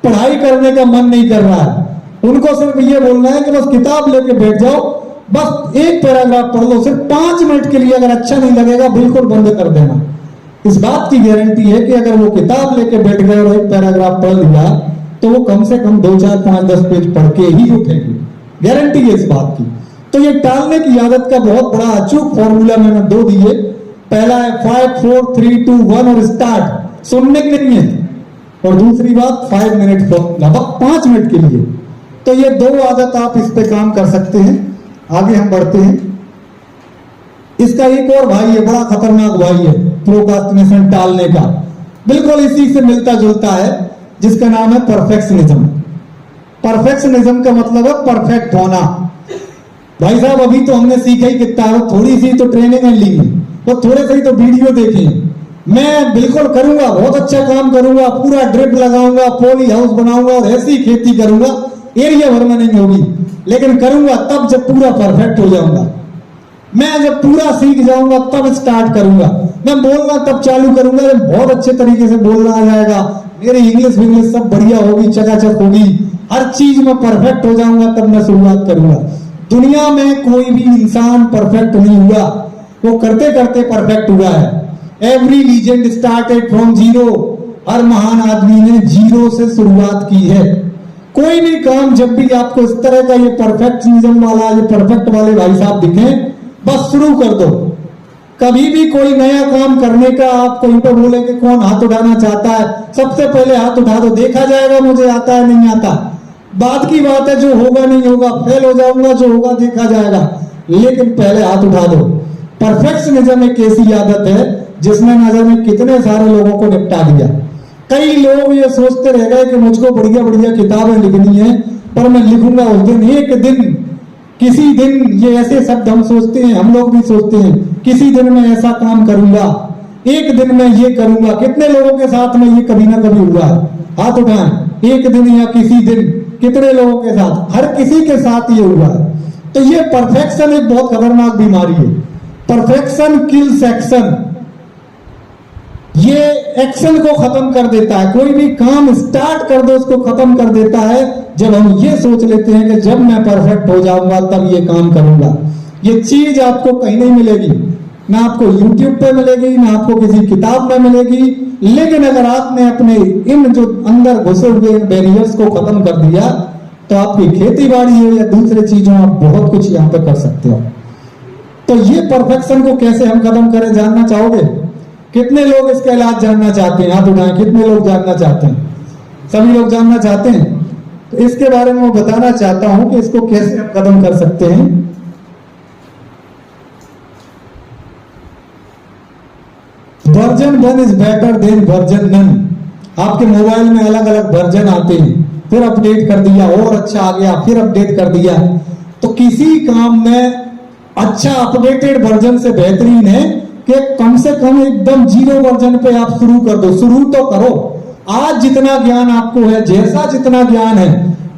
[SPEAKER 1] पढ़ाई करने का मन नहीं कर रहा है, उनको सिर्फ ये बोलना है कि बस किताब लेके बैठ जाओ, बस एक पैराग्राफ पढ़ लो, सिर्फ 5 मिनट के लिए। अगर अच्छा नहीं लगेगा बिल्कुल बंद कर देना। इस बात की गारंटी है कि अगर वो किताब लेके बैठ गए और एक पैराग्राफ पढ़ लिया तो वो कम से कम 2 4 5 10 पेज पढ़ के ही उठेंगे, गारंटी है इस बात की। तो ये टालने की आदत का बहुत बड़ा अचूक फॉर्मूला मैंने 2 दिए। पहला है 5 4 3 2 1 और स्टार्ट, सुनने के लिए है। और दूसरी बात 5 मिनट, लगभग 5 मिनट के लिए। तो ये 2 आदत आप इस पे काम कर सकते हैं। आगे हम बढ़ते हैं। इसका एक और भाई है, बड़ा खतरनाक भाई है प्रोक्रास्टिनेशन टालने का, बिल्कुल इसी से मिलता जुलता है, जिसका नाम है परफेक्शनिज्म। परफेक्शनिज्म का मतलब है परफेक्ट होना। भाई साहब अभी तो हमने सीखा ही कितना, थोड़ी सी तो ट्रेनिंग ली है, तो थोड़े से ही तो वीडियो देखे। मैं बिल्कुल करूंगा, बहुत अच्छा काम करूंगा, पूरा ड्रिप लगाऊंगा, पॉली हाउस बनाऊंगा और ऐसी खेती करूंगा, एरिया भर में नहीं होगी, लेकिन करूंगा तब जब पूरा परफेक्ट हो जाऊंगा। मैं जब पूरा सीख जाऊंगा तब स्टार्ट करूंगा। मैं बोलना तब चालू करूंगा जब बहुत अच्छे तरीके से बोलना आ जाएगा, मेरी इंग्लिश विंग्लिश सब बढ़िया होगी, चकाचक होगी, हर चीज में परफेक्ट हो जाऊंगा, तब मैं शुरुआत करूंगा। दुनिया में कोई भी इंसान परफेक्ट नहीं हुआ, वो करते करते परफेक्ट हुआ है। Every legend started from zero. हर महान आदमी ने जीरो से शुरुआत की है। कोई भी काम जब भी आपको इस तरह का ये परफेक्शनिज्म वाला, ये परफेक्ट वाले भाई साहब दिखे, बस शुरू कर दो। कभी भी कोई नया काम करने का आप कहीं पर बोले कि कौन हाथ उठाना चाहता है, सबसे पहले हाथ उठा दो, देखा जाएगा मुझे आता है नहीं आता, बाद की बात है, जो होगा नहीं होगा, फेल हो जाऊंगा, जो होगा देखा जाएगा, लेकिन पहले हाथ उठा दो। परफेक्शनिज्म एक ऐसी आदत है जिसने न जाने कितने सारे लोगों को निपटा दिया। कई लोग ये सोचते रह गए कि मुझको बढ़िया बढ़िया किताबें लिखनी है, पर मैं लिखूंगा उस दिन, एक दिन, किसी दिन, ये ऐसे शब्द हम सोचते हैं, हम लोग भी सोचते हैं, किसी दिन मैं ऐसा काम करूंगा, एक दिन मैं ये करूंगा। कितने लोगों के साथ में ये कभी ना कभी हुआ है? हाथ उठाएं। एक दिन या किसी दिन, कितने लोगों के साथ? हर किसी के साथ ये हुआ है। तो ये परफेक्शन एक बहुत खतरनाक बीमारी है। Perfection kills action. ये एक्शन को खत्म कर देता है। कोई भी काम स्टार्ट कर दो उसको खत्म कर देता है जब हम ये सोच लेते हैं कि जब मैं परफेक्ट हो जाऊंगा तब ये काम करूंगा। ये चीज आपको कहीं नहीं मिलेगी, ना आपको YouTube पे मिलेगी, ना आपको किसी किताब में मिलेगी। लेकिन अगर आपने अपने इन जो अंदर घुसे हुए बैरियर्स को खत्म कर दिया तो आपकी खेती बाड़ी हो या दूसरे चीजों, आप बहुत कुछ यहाँ पे कर सकते हो। तो ये परफेक्शन को कैसे हम खत्म करें, जानना चाहोगे? कितने लोग इसका इलाज जानना चाहते हैं? हाथ उठाएं। कितने लोग जानना चाहते हैं? सभी लोग जानना चाहते हैं। तो इसके बारे में मैं बताना चाहता हूं कि इसको कैसे हम खत्म कर सकते हैं। Version 1 is better than version none. आपके मोबाइल में अलग अलग वर्जन आते हैं, फिर अपडेट कर दिया और अच्छा आ गया, फिर अपडेट कर दिया। तो किसी काम में अच्छा अपडेटेड वर्जन से बेहतरीन है कि कम से कम एकदम 0 वर्जन पे आप शुरू कर दो। शुरू तो करो। आज जितना ज्ञान आपको है, जैसा जितना ज्ञान है,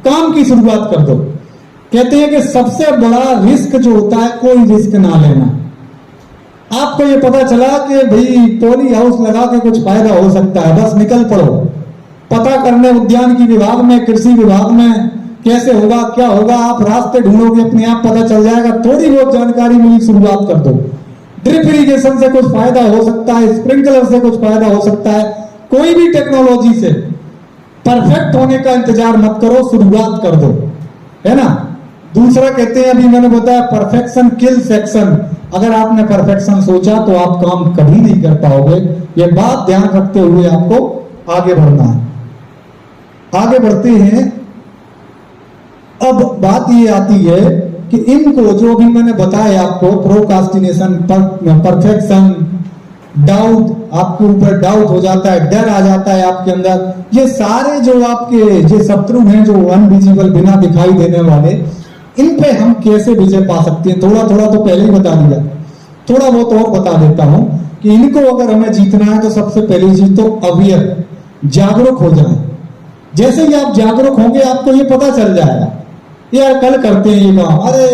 [SPEAKER 1] काम की शुरुआत कर दो। कहते हैं कि सबसे बड़ा रिस्क जो होता है, कोई रिस्क ना लेना। आपको ये पता चला कि भाई पॉली हाउस लगा के कुछ फायदा हो सकता है, बस निकल पड़ो। पता करने उद्यान की विभाग में, कृषि विभाग में कैसे होगा, क्या होगा, आप रास्ते ढूंढोगे, अपने आप पता चल जाएगा। थोड़ी बहुत जानकारी मिली, शुरुआत कर दो। ड्रिप इरिगेशन से कुछ फायदा हो सकता है, स्प्रिंकलर से कुछ फायदा हो सकता है, कोई भी टेक्नोलॉजी से। परफेक्ट होने का इंतजार मत करो, शुरुआत कर दो, है ना। दूसरा कहते हैं, अभी मैंने बताया, परफेक्शन किल्स एक्शन। अगर आपने परफेक्शन सोचा तो आप काम कभी नहीं कर पाओगे। ये बात ध्यान रखते हुए आपको आगे बढ़ना है। आगे बढ़ते हैं। अब बात ये आती है कि इनको जो भी मैंने बताया आपको, प्रोक्रास्टिनेशन, परफेक्शन, डाउट, आपके ऊपर डाउट हो जाता है, डर आ जाता है आपके अंदर, ये सारे जो आपके जो शत्रु हैं, जो अनविजिबल, बिना दिखाई देने वाले, इन पे हम कैसे विजय पा सकते हैं। थोड़ा थोड़ा तो पहले ही बता दिया, थोड़ा बहुत और बता देता हूं कि इनको अगर हमें जीतना है तो सबसे पहली चीज तो अवेयर, जागरूक हो जाए। जैसे ही आप जागरूक होंगे आपको ये पता चल जाएगा, यार कल करते हैं ये काम, अरे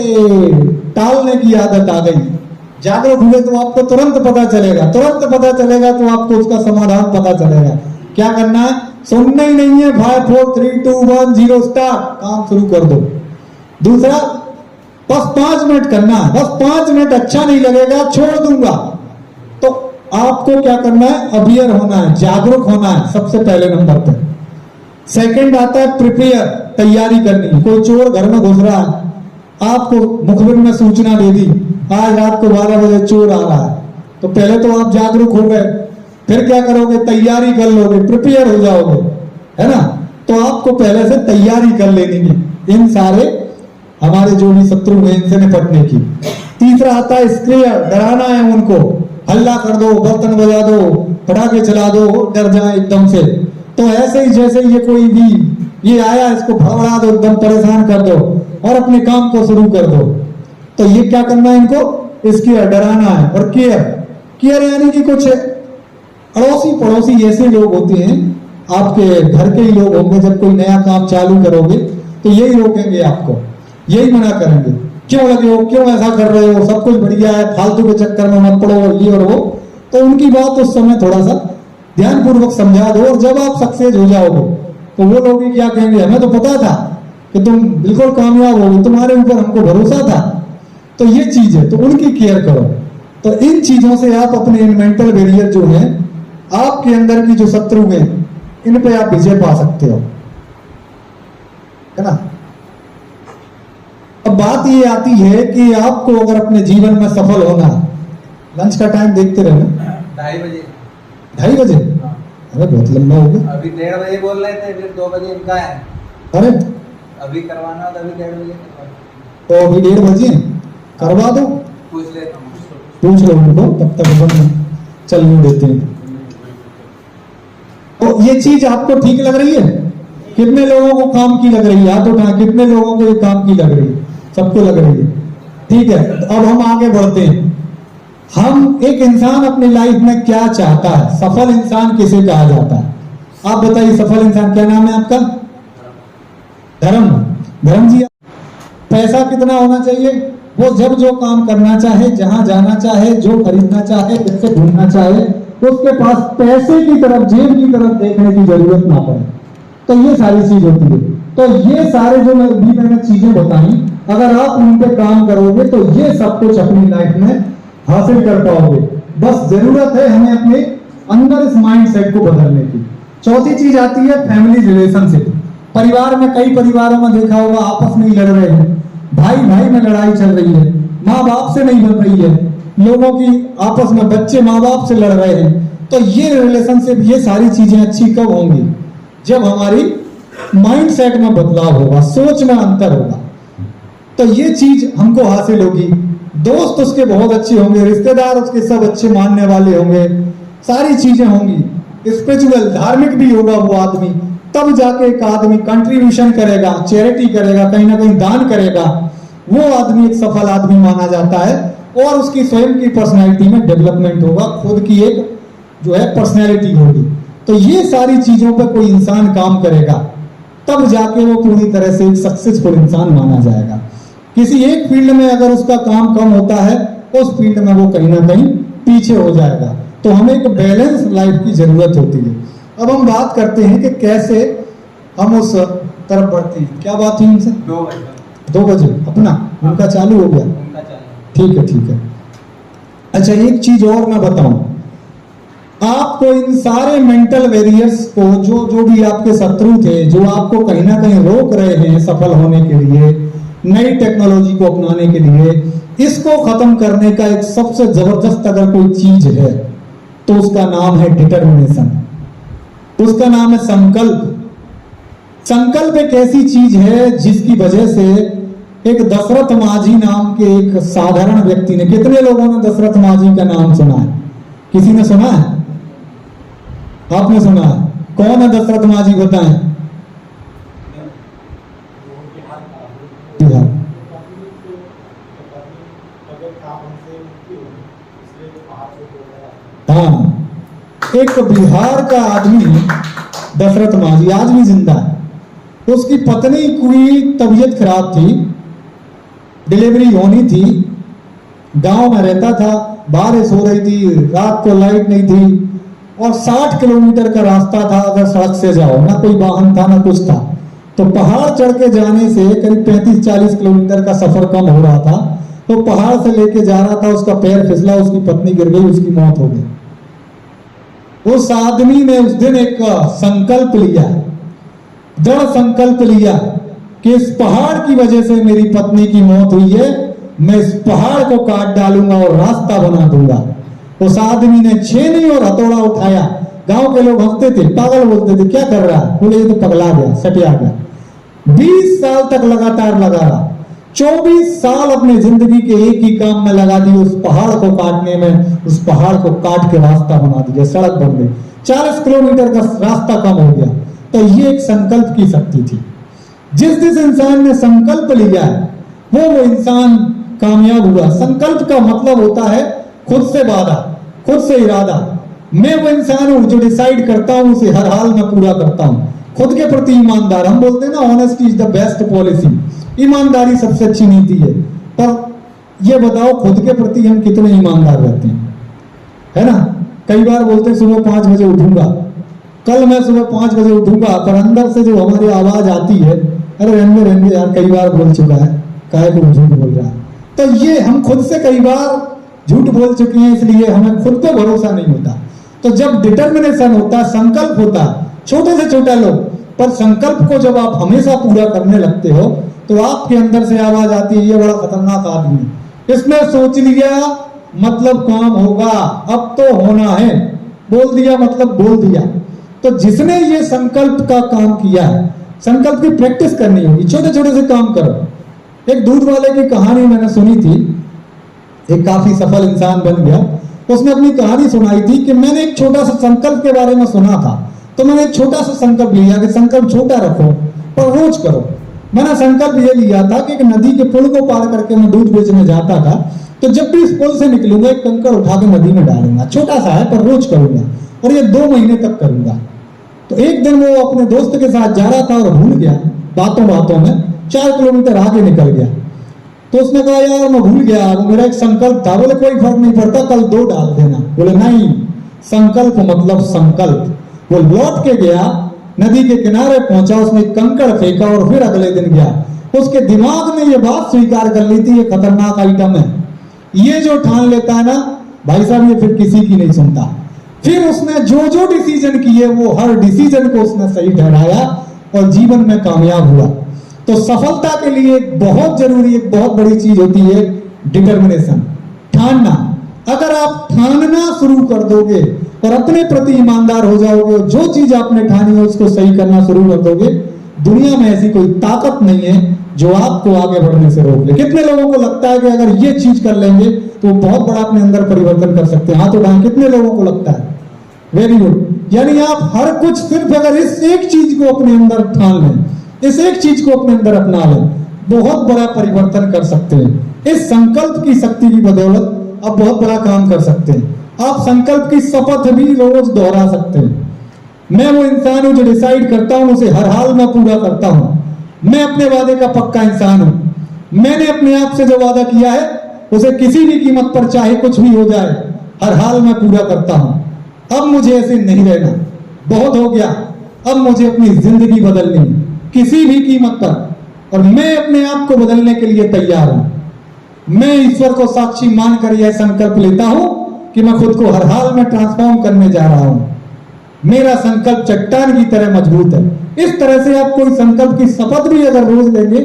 [SPEAKER 1] टालने की आदत आ गई। जागरूक हुए तो आपको तुरंत पता चलेगा, तुरंत पता चलेगा तो आपको उसका समाधान पता चलेगा। क्या करना है? सुनना ही नहीं है। 5 4 3 2 1 0 स्टार्ट, काम शुरू कर दो। दूसरा, बस 5 मिनट करना है, बस 5 मिनट, अच्छा नहीं लगेगा छोड़ दूंगा। तो आपको क्या करना है? अवेयर होना है, जागरूक होना है सबसे पहले नंबर पर। सेकंड आता है प्रिपेयर, तैयारी करनी। कोई चोर घर में घुस रहा है, आपको मुखबिर में सूचना दे दी आज रात को 12 बजे चोर आ रहा है, तो पहले तो आप जागरूक हो गए, फिर क्या करोगे, तैयारी कर लोगे, प्रिपेयर हो जाओगे, है ना। तो आपको पहले से तैयारी कर लेनी है इन सारे हमारे जो भी शत्रु हैं इनसे निपटने की। तीसरा आता है स्क्रेयर, डराना है उनको, हल्ला कर दो, बर्तन बजा दो, पटाखे चला दो, डर जाए एकदम से। तो ऐसे ही जैसे ये कोई भी ये आया, इसको भड़बड़ा दो, एकदम परेशान कर दो और अपने काम को शुरू कर दो। तो ये क्या करना है इनको, इसकी डराना है। और केयर, केयर यानी कि कुछ अड़ोसी पड़ोसी ऐसे लोग होते हैं, आपके घर के ही लोग होंगे, जब कोई नया काम चालू करोगे तो यही रोकेंगे आपको, यही मना करेंगे, क्यों लगे हो, क्यों ऐसा कर रहे हो, सब कुछ बढ़िया है, फालतू के चक्कर में मत पड़ो, ये और वो। तो उनकी बात उस समय थोड़ा सा ध्यानपूर्वक समझा दो, और जब आप सक्सेस हो जाओगे तो वो लोग ही क्या कहेंगे, हमें तो पता था कि तुम बिल्कुल कामयाब होगे, तुम्हारे ऊपर हमको भरोसा था। तो ये चीज है, तो उनकी केयर करो। तो इन चीजों से आप अपने इन मेंटल बैरियर जो है, आपके अंदर की जो शत्रु हैं, इन पे आप विजय पा सकते हो, है ना। अब बात ये आती है कि आपको अगर अपने जीवन में सफल होना, लंच का टाइम देखते रहना,
[SPEAKER 2] 2:30 बजे।
[SPEAKER 1] 2:30 बजे? अरे बहुत लंबा हो गया।
[SPEAKER 2] अभी 1:30 बजे बोल रहे थे, फिर 2 बजे इनका है।
[SPEAKER 1] अरे
[SPEAKER 2] अभी करवाना हो तो अभी 1:30 बजे
[SPEAKER 1] तो अभी 1:30 बजे करवा दो,
[SPEAKER 2] पूछ लेता हूँ,
[SPEAKER 1] पूछ लो उनको, तब तक अपन चलने देते हैं। तो ये चीज आपको ठीक लग रही है? कितने लोगों को काम की लग रही है? हाथ उठा, कितने लोगों को ये काम की लग रही है? सबको लग रही है, ठीक है। तो अब हम आगे बढ़ते हैं। हम एक इंसान अपनी लाइफ में क्या चाहता है, सफल इंसान किसे कहा जाता है? आप बताइए, सफल इंसान क्या नाम है आपका? धर्म, धर्म जी। पैसा कितना होना चाहिए? वो जब जो काम करना चाहे, जहां जाना चाहे, जो खरीदना चाहे, जिससे घूमना चाहे, उसके पास पैसे की तरफ, जेब की तरफ देखने की जरूरत ना पड़े। तो ये सारी चीज होती है। तो ये सारे जो मैंने चीजें बताई, अगर आप उन पे काम करोगे तो ये सब कुछ अपनी लाइफ में हासिल कर पाओगे। बस जरूरत है हमें अपने अंदर इस माइंड सेट को बदलने की। चौथी चीज आती है फैमिली रिलेशनशिप। परिवार में, कई परिवारों में देखा होगा, आपस में ही लड़ रहे हैं, भाई भाई में लड़ाई चल रही है, माँ बाप से नहीं बन रही है, लोगों की आपस में, बच्चे माँ बाप से लड़ रहे हैं। तो ये रिलेशनशिप, ये सारी चीजें अच्छी कब होंगी? जब हमारी माइंड सेट में बदलाव होगा, सोच में अंतर होगा, तो ये चीज हमको हासिल होगी। दोस्त उसके बहुत अच्छे होंगे, रिश्तेदार उसके सब अच्छे मानने वाले होंगे, सारी चीजें होंगी। स्पिरिचुअल, धार्मिक भी होगा वो आदमी, तब जाके एक आदमी कंट्रीब्यूशन करेगा, चैरिटी करेगा, कहीं ना कहीं दान करेगा, वो आदमी एक सफल आदमी माना जाता है। और उसकी स्वयं की पर्सनैलिटी में डेवलपमेंट होगा, खुद की एक जो है पर्सनैलिटी होगी। तो ये सारी चीजों पर कोई इंसान काम करेगा, तब जाके वो पूरी तरह से एक सक्सेसफुल इंसान माना जाएगा। किसी एक फील्ड में अगर उसका काम कम होता है, उस फील्ड में वो कहीं ना कहीं पीछे हो जाएगा। तो हमें एक बैलेंस लाइफ की जरूरत होती है। अब हम बात करते हैं कि कैसे हम उस तरफ बढ़ते हैं। क्या बात हुई उनसे? 2 बजे अपना उनका चालू हो गया, ठीक है, ठीक है। अच्छा, एक चीज और मैं बताऊं, आपको इन सारे मेंटल वेरियर्स को, जो भी आपके शत्रु थे, जो आपको कहीं ना कहीं रोक रहे हैं सफल होने के लिए, नई टेक्नोलॉजी को अपनाने के लिए, इसको खत्म करने का एक सबसे जबरदस्त अगर कोई चीज है तो उसका नाम है डिटर्मिनेशन, उसका नाम है संकल्प। संकल्प एक ऐसी चीज है जिसकी वजह से एक दशरथ माझी नाम के एक साधारण व्यक्ति ने, कितने लोगों ने दशरथ माझी का नाम सुना है? किसी ने सुना है? आपने सुना है? कौन है दशरथ माझी, बताएं। बिहार। हाँ, एक बिहार का आदमी दशरथ माझी आज भी जिंदा है। उसकी पत्नी की तबीयत खराब थी, डिलीवरी होनी थी, गांव में रहता था, बारिश हो रही थी, रात को लाइट नहीं थी, और 60 किलोमीटर का रास्ता था। अगर सड़क से जाओ, ना कोई वाहन था ना कुछ था, तो पहाड़ चढ़ के जाने से करीब 35-40 किलोमीटर का सफर कम हो रहा था। तो पहाड़ से लेके जा रहा था, उसका पैर फिसला, उसकी पत्नी गिर गई, उसकी मौत हो गई। उस आदमी ने उस दिन एक संकल्प लिया दृढ़ संकल्प लिया कि इस पहाड़ की वजह से मेरी पत्नी की मौत हुई है, मैं इस पहाड़ को काट डालूंगा और रास्ता बना दूंगा। उस आदमी ने छेनी और हथौड़ा उठाया। गांव के लोग हंसते थे, पागल बोलते थे, क्या कर रहा है? बोले ये तो पगला गया, सटिया गया। 20 साल तक लगातार लगा रहा। 24 साल अपने जिंदगी के एक ही काम में लगा दिए, उस पहाड़ को काटने में। उस पहाड़ को काट के रास्ता बना दिया, सड़क बन गई, 40 किलोमीटर का रास्ता कम हो गया। तो ये एक संकल्प की शक्ति थी। जिस इंसान ने संकल्प लिया है वो इंसान कामयाब हुआ। संकल्प का मतलब होता है खुद से वादा, खुद से इरादा। मैं वो इंसान हूं जो डिसाइड करता हूं, उसे हर हाल में पूरा करता हूं। खुद के प्रति ईमानदार, हम बोलते हैं ना honesty is the best policy, ईमानदारी सबसे अच्छी नीति है। पर ये बताओ खुद के प्रति हम कितने ईमानदार रहते हैं, है ना? कई बार बोलते हैं सुबह 5 बजे उठूंगा, कल मैं सुबह 5 बजे उठूंगा, पर अंदर से जो हमारी आवाज आती है, अरे रहने यार, कई बार बोल चुका है, काहे को झूठ बोल रहा है। तो ये हम खुद से कई बार झूठ बोल चुके हैं, इसलिए हमें खुद पे भरोसा नहीं होता। तो जब डिटर्मिनेशन होता है, संकल्प होता है, छोटे से छोटा लोग, पर संकल्प को जब आप हमेशा पूरा करने लगते हो तो आपके अंदर से आवाज आती है, ये बड़ा खतरनाक आदमी है, इसने सोच लिया मतलब काम होगा, अब तो होना है, बोल दिया मतलब बोल दिया। तो जिसने ये संकल्प का काम किया है, संकल्प की प्रैक्टिस करनी होगी, छोटे छोटे से काम करो। एक दूध वाले की कहानी मैंने सुनी थी, एक काफी सफल इंसान बन गया। उसने अपनी कहानी सुनाई थी कि मैंने एक छोटा सा संकल्प के बारे में सुना था, तो मैंने एक छोटा सा संकल्प लिया कि संकल्प छोटा रखो पर रोज करो। मैंने संकल्प ये लिया था कि एक नदी के पुल को पार करके मैं दूध बेचने जाता था, तो जब भी इस पुल से निकलूंगा एक कंकड़ उठा के नदी में डालूंगा। छोटा सा है पर रोज करूंगा और ये 2 महीने तक करूंगा। तो एक दिन वो अपने दोस्त के साथ जा रहा था और भूल गया, बातों बातों में 4 किलोमीटर आगे निकल गया। तो उसने कहा यार मैं भूल गया, वो मेरा एक संकल्प था। बोले कोई फर्क नहीं पड़ता, कल 2 डाल देना। बोले नहीं, संकल्प मतलब संकल्प। वो लौट के गया, नदी के किनारे पहुंचा, उसने कंकड़ फेंका और फिर अगले दिन गया। उसके दिमाग में ये बात स्वीकार कर ली थी ये खतरनाक आइटम है, ये जो ठान लेता है ना भाई साहब, ये फिर किसी की नहीं सुनता। फिर उसने जो जो डिसीजन किए वो हर डिसीजन को उसने सही ठहराया और जीवन में कामयाब हुआ। तो सफलता के लिए बहुत जरूरी, एक बहुत बड़ी चीज होती है डिटर्मिनेशन, ठानना। अगर आप ठानना शुरू कर दोगे और अपने प्रति ईमानदार हो जाओगे, जो चीज आपने ठानी है उसको सही करना शुरू कर दोगे, दुनिया में ऐसी कोई ताकत नहीं है जो आपको आगे बढ़ने से रोक ले। कितने लोगों को लगता है कि अगर ये चीज कर लेंगे तो बहुत बड़ा अपने अंदर परिवर्तन कर सकते हैं? हाथ उठाएं, कितने लोगों को लगता है? Very good. यानी आप हर कुछ सिर्फ अगर इस एक चीज को अपने अंदर ठान लें, इस एक चीज को अपने अंदर अपना लें, बहुत बड़ा परिवर्तन कर सकते हैं। इस संकल्प की शक्ति की बदौलत आप बहुत बड़ा काम कर सकते हैं। आप संकल्प की शपथ भी रोज दोहरा सकते हैं। मैं वो इंसान हूं जो डिसाइड करता हूं, उसे हर हाल में पूरा करता हूं। मैं अपने वादे का पक्का इंसान हूं। मैंने अपने आप से जो वादा किया है उसे किसी भी कीमत पर चाहे कुछ भी हो जाए हर हाल में पूरा करता हूं। अब मुझे ऐसे नहीं रहना, बहुत हो गया, अब मुझे अपनी जिंदगी बदलनी है किसी भी कीमत पर, और मैं अपने आप को बदलने के लिए तैयार हूं। मैं ईश्वर को साक्षी मानकर यह संकल्प लेता हूं कि मैं खुद को हर हाल में ट्रांसफॉर्म करने जा रहा हूं। मेरा संकल्प चट्टान की तरह मजबूत है। इस तरह से आप कोई संकल्प की शपथ भी अगर रोज लेंगे,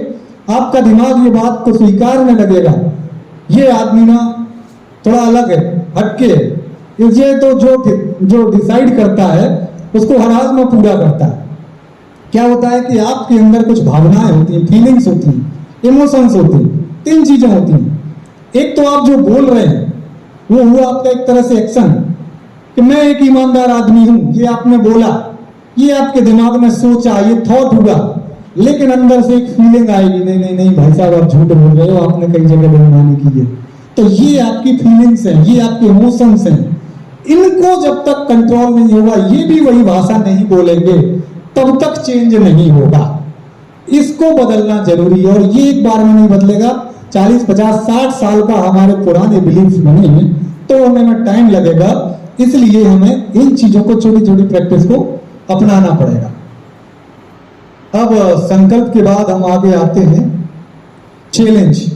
[SPEAKER 1] आपका दिमाग ये बात को स्वीकारने लगेगा, ये आदमी ना थोड़ा अलग है, हटके है। ये तो जो डिसाइड करता है उसको हर हाल में पूरा करता है। क्या होता है कि आपके अंदर कुछ भावनाएं होती हैं, फीलिंग्स होती हैं, इमोशंस होती हैं। 3 चीजें होती हैं। एक तो आप जो बोल रहे हैं वो हुआ आपका एक तरह से एक्शन, कि मैं एक ईमानदार आदमी हूं, ये आपने बोला, ये आपके दिमाग में सोचा, ये थॉट हुआ। लेकिन अंदर से एक फीलिंग आएगी, नहीं नहीं नहीं भाई साहब आप झूठ बोल रहे हो, आपने कई जगह बेईमानी की है। तो ये आपकी फीलिंग्स हैं, ये आपके इमोशंस हैं। इनको जब तक कंट्रोल नहीं होगा, ये भी वही भाषा नहीं बोलेंगे, तब तक चेंज नहीं होगा। इसको बदलना जरूरी है और ये एक बार में नहीं बदलेगा। 40, 50, 60 साल का हमारे पुराने बिलीफ बने हैं तो हमें टाइम लगेगा। इसलिए हमें इन चीजों को, छोटी छोटी प्रैक्टिस को अपनाना पड़ेगा। अब संकल्प के बाद हम आगे आते हैं चैलेंज।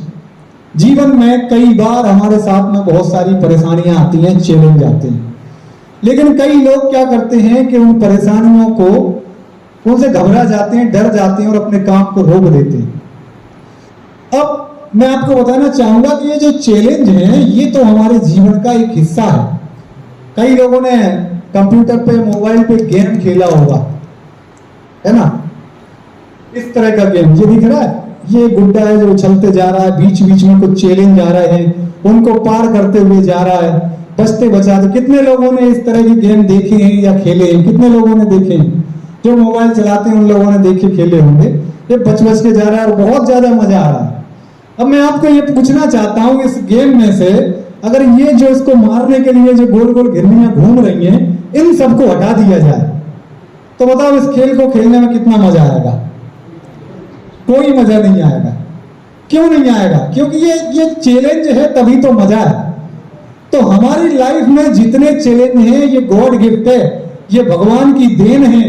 [SPEAKER 1] जीवन में कई बार हमारे साथ में बहुत सारी परेशानियां आती हैं, चैलेंज आते हैं, लेकिन कई लोग क्या करते हैं कि उन परेशानियों को उनसे घबरा जाते हैं, डर जाते हैं और अपने काम को रोक देते हैं। अब मैं आपको बताना चाहूंगा कि ये जो चैलेंज है ये तो हमारे जीवन का एक हिस्सा है। कई लोगों ने कंप्यूटर पे, मोबाइल पे गेम खेला होगा, है ना, इस तरह का गेम। ये दिख रहा है, ये गुड्डा है जो उछलते जा रहा है, बीच बीच में कुछ चैलेंज आ रहे हैं, उनको पार करते हुए जा रहा है, बचते बचाते। कितने लोगों ने इस तरह के गेम देखे हैं या खेले हैं? कितने लोगों ने देखे हैं? जो मोबाइल चलाते हैं उन लोगों ने देखे, खेले होंगे। ये बच बच के जा रहा है और बहुत ज्यादा मजा आ रहा है। अब मैं आपको ये पूछना चाहता हूं, इस गेम में से अगर ये जो इसको मारने के लिए जो गोल गोल घिरनियां घूम रही हैं, इन सबको हटा दिया जाए तो बताओ इस खेल को खेलने में कितना मजा आएगा? कोई मजा नहीं आएगा। क्यों नहीं आएगा? क्योंकि ये चैलेंज है, तभी तो मजा है। तो हमारी लाइफ में जितने चैलेंज हैं ये गॉड गिफ्ट है, ये भगवान की देन है।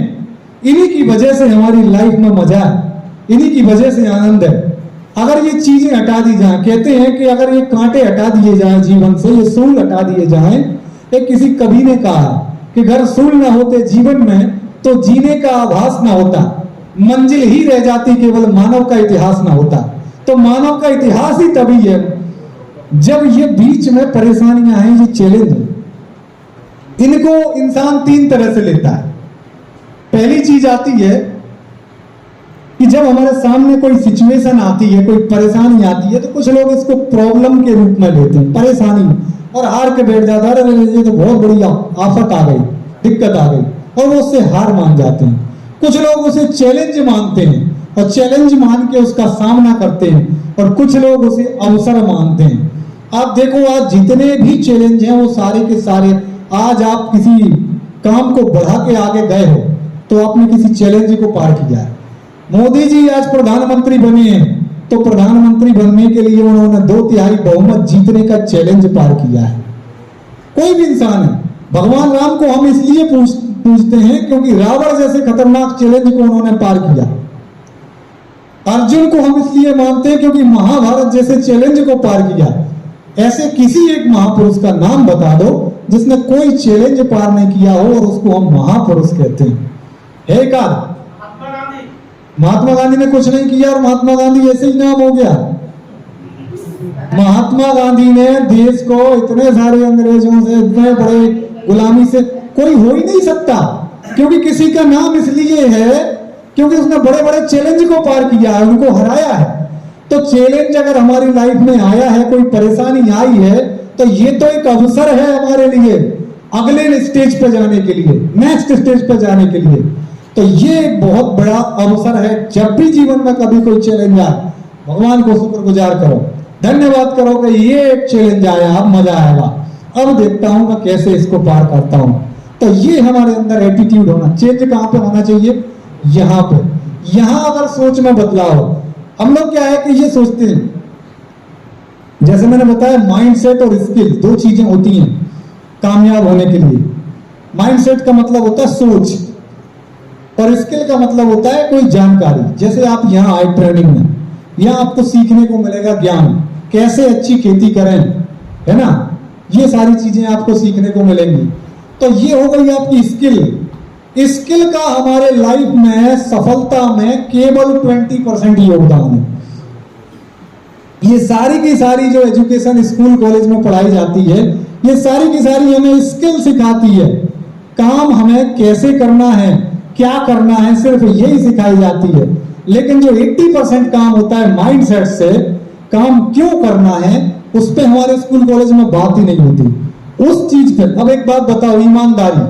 [SPEAKER 1] इन्हीं की वजह से हमारी लाइफ में मजा है, इन्हीं की वजह से आनंद है। अगर ये चीजें हटा दी जाए, कहते हैं कि अगर ये कांटे हटा दिए जाए जीवन से, ये सूल हटा दिए जाए, एक किसी कवि ने कहा कि अगर सूल ना होते जीवन में तो जीने का आभास ना होता, मंजिल ही रह जाती, केवल मानव का इतिहास ना होता। तो मानव का इतिहास ही तभी है जब ये बीच में परेशानियां हैं, ये चैलेंज है। इनको इंसान तीन तरह से लेता है। पहली चीज आती है कि जब हमारे सामने कोई सिचुएशन आती है, कोई परेशानी आती है, तो कुछ लोग इसको प्रॉब्लम के रूप में लेते हैं, परेशानी, और हार के बैठ जाता है, अरे ये तो बहुत बड़ी आफत आ गई, दिक्कत आ गई, और वो उससे हार मान जाते हैं। कुछ लोग उसे चैलेंज मानते हैं और चैलेंज मान के उसका सामना करते हैं, और कुछ लोग उसे अवसर मानते हैं। आप देखो, आज जितने भी चैलेंज हैं वो सारे के सारे, आज आप किसी काम को बढ़ा के आगे गए हो तो आपने किसी चैलेंज को पार किया है। मोदी जी आज प्रधानमंत्री बने हैं तो प्रधानमंत्री बनने के लिए उन्होंने 2/3 बहुमत जीतने का चैलेंज पार किया है। कोई भी इंसान है। भगवान राम को हम इसलिए पूछते हैं क्योंकि रावण जैसे खतरनाक चैलेंज को उन्होंने पार किया। अर्जुन को हम इसलिए मानते हैं क्योंकि महाभारत जैसे चैलेंज को पार किया। ऐसे किसी एक महापुरुष का नाम बता दो जिसने कोई चैलेंज पार नहीं किया हो और उसको हम महापुरुष कहते हैं। है का? महात्मा गांधी ने कुछ नहीं किया और महात्मा गांधी ऐसे ही नाम हो गया। महात्मा गांधी ने देश को इतने सारे अंग्रेजों से, इतने बड़े गुलामी से, कोई हो ही नहीं सकता, क्योंकि किसी का नाम इसलिए है क्योंकि उसने बड़े बड़े चैलेंज को पार किया है, उनको हराया है। तो चैलेंज अगर हमारी लाइफ में आया है, कोई परेशानी आई है, तो ये तो एक अवसर है हमारे लिए अगले स्टेज पर जाने के लिए, नेक्स्ट स्टेज पर जाने के लिए। तो ये एक बहुत बड़ा अवसर है। जब भी जीवन में कभी कोई चैलेंज आए, भगवान को शुक्रगुजार करो, धन्यवाद करो कि ये एक चैलेंज आया, अब मजा आएगा, अब देखता हूं मैं कैसे इसको पार करता हूं। तो ये हमारे अंदर एटीट्यूड होना। चेंज कहां पे होना चाहिए? यहां पे। यहां अगर सोच में बदलाव, हम लोग क्या है कि ये सोचते हैं, जैसे मैंने बताया माइंडसेट और स्किल दो चीजें होती हैं कामयाब होने के लिए। माइंडसेट का मतलब होता है सोच, और स्किल का मतलब होता है कोई जानकारी। जैसे आप यहाँ आए ट्रेनिंग में, यहाँ आपको सीखने को मिलेगा ज्ञान, कैसे अच्छी खेती करें, है ना, ये सारी चीजें आपको सीखने को मिलेंगी। तो ये हो गई आपकी स्किल। स्किल का हमारे लाइफ में सफलता में केवल 20% योगदान है। ये सारी की सारी जो एजुकेशन स्कूल कॉलेज में पढ़ाई जाती है, ये सारी की सारी हमें स्किल सिखाती है। काम हमें कैसे करना है, क्या करना है, सिर्फ यही सिखाई जाती है। लेकिन जो 80% काम होता है माइंडसेट से, काम क्यों करना है, उस पे हमारे स्कूल कॉलेज में बात ही नहीं होती उस चीज पे। अब एक बात बताओ, ईमानदारी,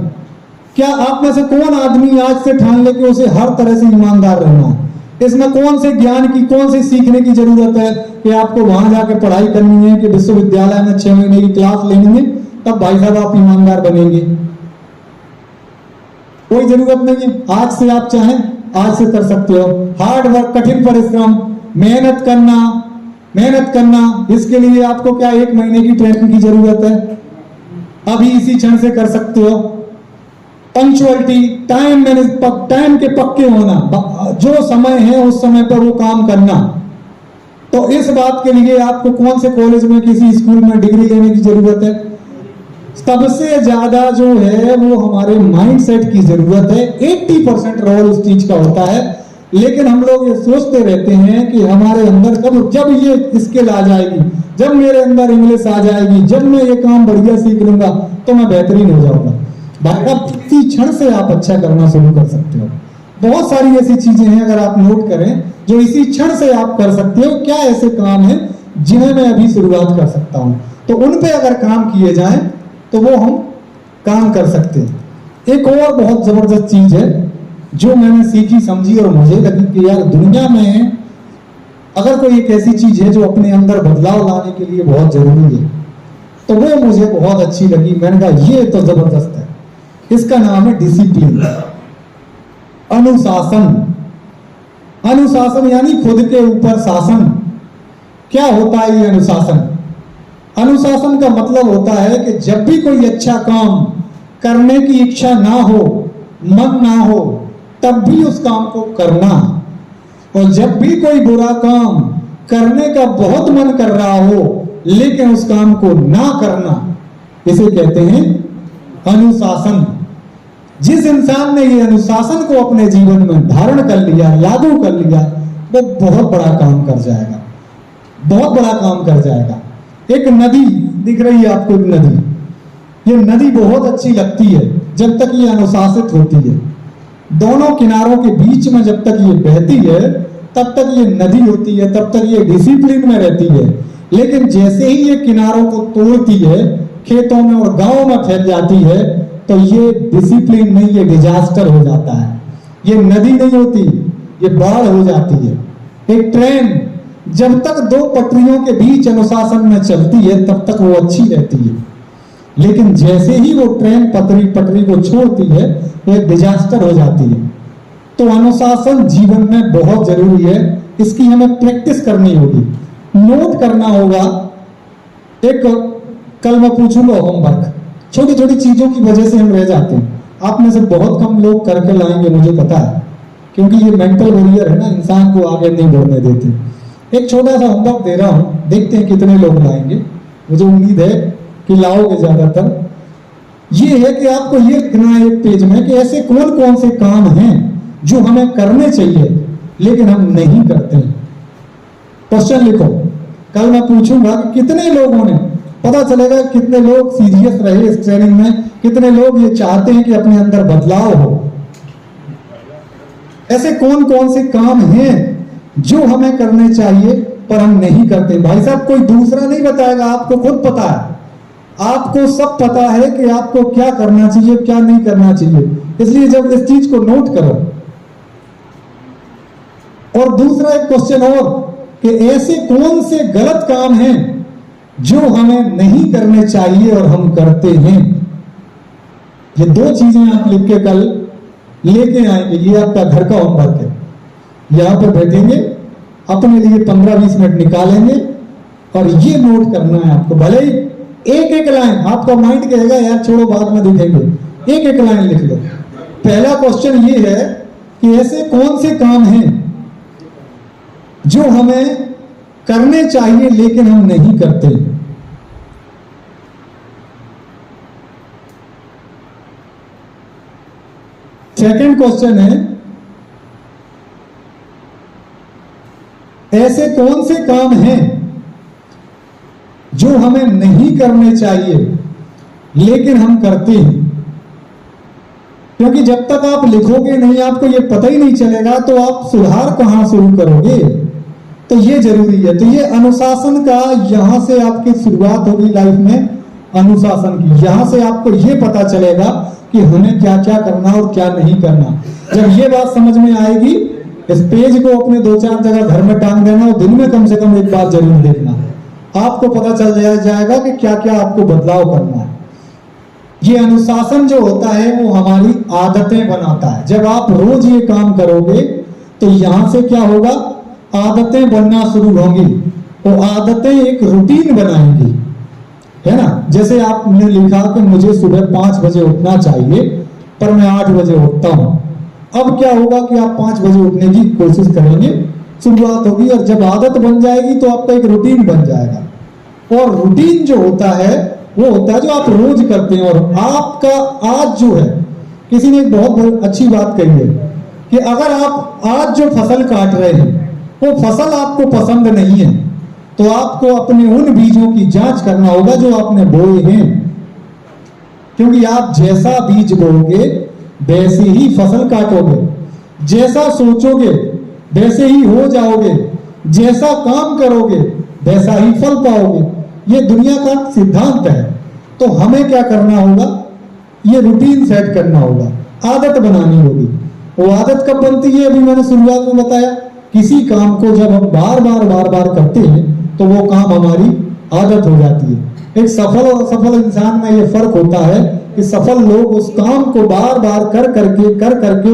[SPEAKER 1] क्या आप में से कौन आदमी आज से ठान ले कि उसे हर तरह से ईमानदार रहना है? इसमें कौन से ज्ञान की, कौन से सीखने की जरूरत है कि आपको वहां जाके पढ़ाई करनी है, कि विश्वविद्यालय में 6 महीने की क्लास लेनी है, तब भाई साहब आप ईमानदार बनेंगे? कोई जरूरत नहीं है। आज से आप चाहें आज से कर सकते हो। हार्ड वर्क, कठिन परिश्रम, मेहनत करना, इसके लिए आपको क्या 1 महीने की ट्रेनिंग की जरूरत है? अभी इसी क्षण से कर सकते हो। पंक्चुअलिटी, टाइम के पक्के होना, जो समय है उस समय पर वो काम करना। तो इस बात के लिए आपको कौन से कॉलेज में, किसी स्कूल में डिग्री लेने की जरूरत है? सबसे ज्यादा जो है वो हमारे माइंड सेट की जरूरत है। 80% रोल उस चीज का होता है, लेकिन हम लोग ये सोचते रहते हैं कि हमारे अंदर कब, जब ये स्किल आ जाएगी, जब मेरे अंदर इंग्लिश आ जाएगी, जब मैं ये काम बढ़िया सीख लूंगा तो मैं बेहतरीन हो जाऊंगा। भाई साहब, इसी क्षण से आप अच्छा करना शुरू कर सकते हो। बहुत सारी ऐसी चीजें हैं, अगर आप नोट करें, जो इसी क्षण से आप कर सकते हो। क्या ऐसे काम हैं जिन्हें मैं अभी शुरुआत कर सकता हूं, तो उन पे अगर काम किए जाएं तो वो हम काम कर सकते हैं। एक और बहुत जबरदस्त चीज है जो मैंने सीखी, समझी और मुझे लगी कि यार दुनिया में अगर कोई एक ऐसी चीज है जो अपने अंदर बदलाव लाने के लिए बहुत जरूरी है, तो वो मुझे बहुत अच्छी लगी। मैंने कहा ये तो जबरदस्त है। इसका नाम है डिसिप्लिन, अनुशासन। अनुशासन यानी खुद के ऊपर शासन। क्या होता है ये अनुशासन? अनुशासन का मतलब होता है कि जब भी कोई अच्छा काम करने की इच्छा ना हो, मन ना हो, तब भी उस काम को करना, और जब भी कोई बुरा काम करने का बहुत मन कर रहा हो लेकिन उस काम को ना करना, इसे कहते हैं अनुशासन। जिस इंसान ने ये अनुशासन को अपने जीवन में धारण कर लिया, लागू कर लिया, वो बहुत बड़ा काम कर जाएगा, बहुत बड़ा काम कर जाएगा। एक नदी दिख रही है आपको, एक नदी, ये नदी बहुत अच्छी लगती है जब तक ये अनुशासित होती है। दोनों किनारों के बीच में जब तक ये बहती है तब तक ये नदी होती है, तब तक ये डिसिप्लिन में रहती है। लेकिन जैसे ही ये किनारों को तोड़ती है, खेतों में और गांवों में फैल जाती है, तो ये डिसिप्लिन नहीं, ये डिजास्टर हो जाता है। ये नदी नहीं होती, ये बाढ़ हो जाती है। एक ट्रेन जब तक दो पटरियों के बीच अनुशासन में चलती है तब तक वो अच्छी रहती है, लेकिन जैसे ही वो ट्रेन पटरी को छोड़ती है वो एक डिजास्टर हो जाती है। तो अनुशासन जीवन में बहुत जरूरी है, इसकी हमें प्रैक्टिस करनी होगी, नोट करना होगा। एक कल मैं पूछूंगा होमवर्क, छोटी छोटी चीजों की वजह से हम रह जाते हैं। आप में से बहुत कम लोग करके लाएंगे, मुझे पता है, क्योंकि ये मेंटल वॉरियर है ना, इंसान को आगे नहीं बढ़ने देते। एक छोटा सा होमवर्क दे रहा हूं, देखते हैं कितने लोग लाएंगे। मुझे उम्मीद है कि लाओगे ज्यादातर। ये है कि आपको ये लिखना है एक पेज में कि ऐसे कौन कौन से काम हैं जो हमें करने चाहिए लेकिन हम नहीं करते हैं। क्वेश्चन लिखो। कल मैं पूछूंगा कि कितने लोगों ने, पता चलेगा कितने लोग सीरियस रहे इस ट्रेनिंग में, कितने लोग ये चाहते हैं कि अपने अंदर बदलाव हो। ऐसे कौन कौन से काम हैं जो हमें करने चाहिए पर हम नहीं करते। भाई साहब, कोई दूसरा नहीं बताएगा, आपको खुद पता है। आपको सब पता है कि आपको क्या करना चाहिए, क्या नहीं करना चाहिए। इसलिए जब इस चीज को नोट करो। और दूसरा एक क्वेश्चन और कि ऐसे कौन से गलत काम हैं जो हमें नहीं करने चाहिए और हम करते हैं। ये दो चीजें आप लिख के कल लेके आएंगे। ये आपका घर का होमवर्क है। यहां पर बैठेंगे, अपने लिए 15-20 मिनट निकालेंगे और ये नोट करना है आपको। भले ही एक एक लाइन, आपका माइंड कहेगा यार छोड़ो बाद में देखेंगे, एक एक लाइन लिख लो। पहला क्वेश्चन ये है कि ऐसे कौन से काम हैं जो हमें करने चाहिए लेकिन हम नहीं करते। सेकंड क्वेश्चन है ऐसे कौन से काम हैं जो हमें नहीं करने चाहिए लेकिन हम करते हैं। क्योंकि जब तक आप लिखोगे नहीं, आपको ये पता ही नहीं चलेगा, तो आप सुधार कहां शुरू करोगे। तो ये जरूरी है। तो ये अनुशासन का, यहां से आपकी शुरुआत होगी लाइफ में अनुशासन की। यहां से आपको ये पता चलेगा कि हमें क्या क्या करना और क्या नहीं करना। जब ये बात समझ में आएगी, इस पेज को अपने 2-4 जगह घर में टांग देना और दिन में कम से कम एक बार जरूर देखना। आपको पता चल जाएगा कि क्या क्या आपको बदलाव करना है। ये अनुशासन जो होता है वो हमारी आदतें बनाता है। जब आप रोज ये काम करोगे तो यहां से क्या होगा, आदतें बनना शुरू होंगी। तो आदतें एक रूटीन बनाएंगी, है ना। जैसे आपने लिखा कि मुझे सुबह 5 बजे उठना चाहिए पर मैं 8 बजे उठता हूं। अब क्या होगा कि आप 5 बजे उठने की कोशिश करेंगे, शुरुआत होगी, और जब आदत बन जाएगी तो आपका एक रूटीन बन जाएगा। और रूटीन जो होता है वो होता है जो आप रोज करते हैं। और आपका आज जो है, किसी ने एक बहुत अच्छी बात कही है कि अगर आप आज जो फसल काट रहे हैं वो फसल आपको पसंद नहीं है, तो आपको अपने उन बीजों की जांच करना होगा जो आपने बोए हैं। क्योंकि आप जैसा बीज बोओगे वैसे ही फसल काटोगे, जैसा सोचोगे वैसे ही हो जाओगे, जैसा काम करोगे वैसा ही फल पाओगे। ये दुनिया का सिद्धांत है। तो हमें क्या करना होगा, ये रूटीन सेट करना होगा, आदत बनानी होगी। वो आदत कब बनती है, अभी मैंने शुरुआत में बताया, किसी काम को जब हम बार बार करते हैं तो वो काम हमारी आदत हो जाती है। एक सफल और असफल इंसान में ये फर्क होता है कि सफल लोग उस काम को बार बार कर करके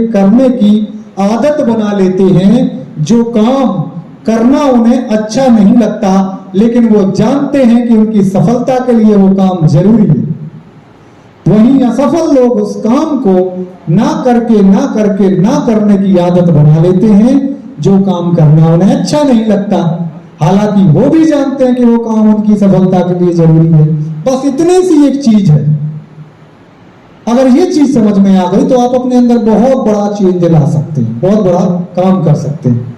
[SPEAKER 1] करने की आदत बना लेते हैं। जो काम करना उन्हें अच्छा नहीं लगता, लेकिन वो जानते हैं कि उनकी सफलता के लिए वो काम जरूरी है। वहीं असफल लोग उस काम को ना करने की आदत बना लेते हैं, जो काम करना उन्हें अच्छा नहीं लगता, हालांकि वो भी जानते हैं कि वो काम उनकी सफलता के लिए जरूरी है। बस इतनी सी एक चीज है। अगर ये चीज समझ में आ गई तो आप अपने अंदर बहुत बड़ा चेंज ला सकते हैं, बहुत बड़ा काम कर सकते हैं।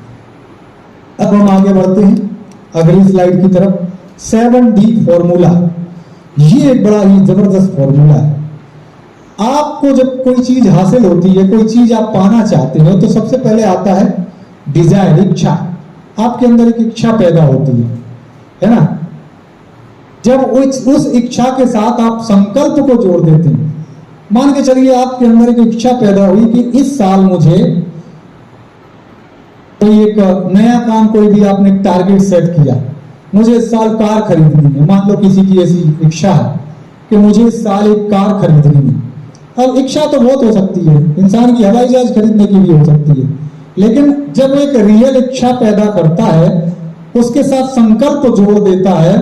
[SPEAKER 1] अब हम आगे बढ़ते हैं अगली स्लाइड की तरफ। 7D फॉर्मूला, ये एक बड़ा ही जबरदस्त फॉर्मूला है। आपको जब कोई चीज हासिल होती है, कोई चीज आप पाना चाहते हो, तो सबसे पहले आता है डिजायर, इच्छा। आपके अंदर एक इच्छा पैदा होती है ना। जब उस इच्छा के साथ आप संकल्प को जोड़ देते हैं, मान के चलिए आपके अंदर एक इच्छा पैदा हुई कि इस साल मुझे कोई एक नया काम, कोई भी आपने टारगेट सेट किया, मुझे इस साल कार खरीदनी है। मान लो किसी की ऐसी इच्छा है कि मुझे इस साल एक कार खरीदनी है। अब इच्छा तो बहुत हो सकती है, इंसान की हवाई जहाज खरीदने की भी हो सकती है, लेकिन जब एक रियल इच्छा पैदा करता है, उसके साथ संकल्प जोड़ देता है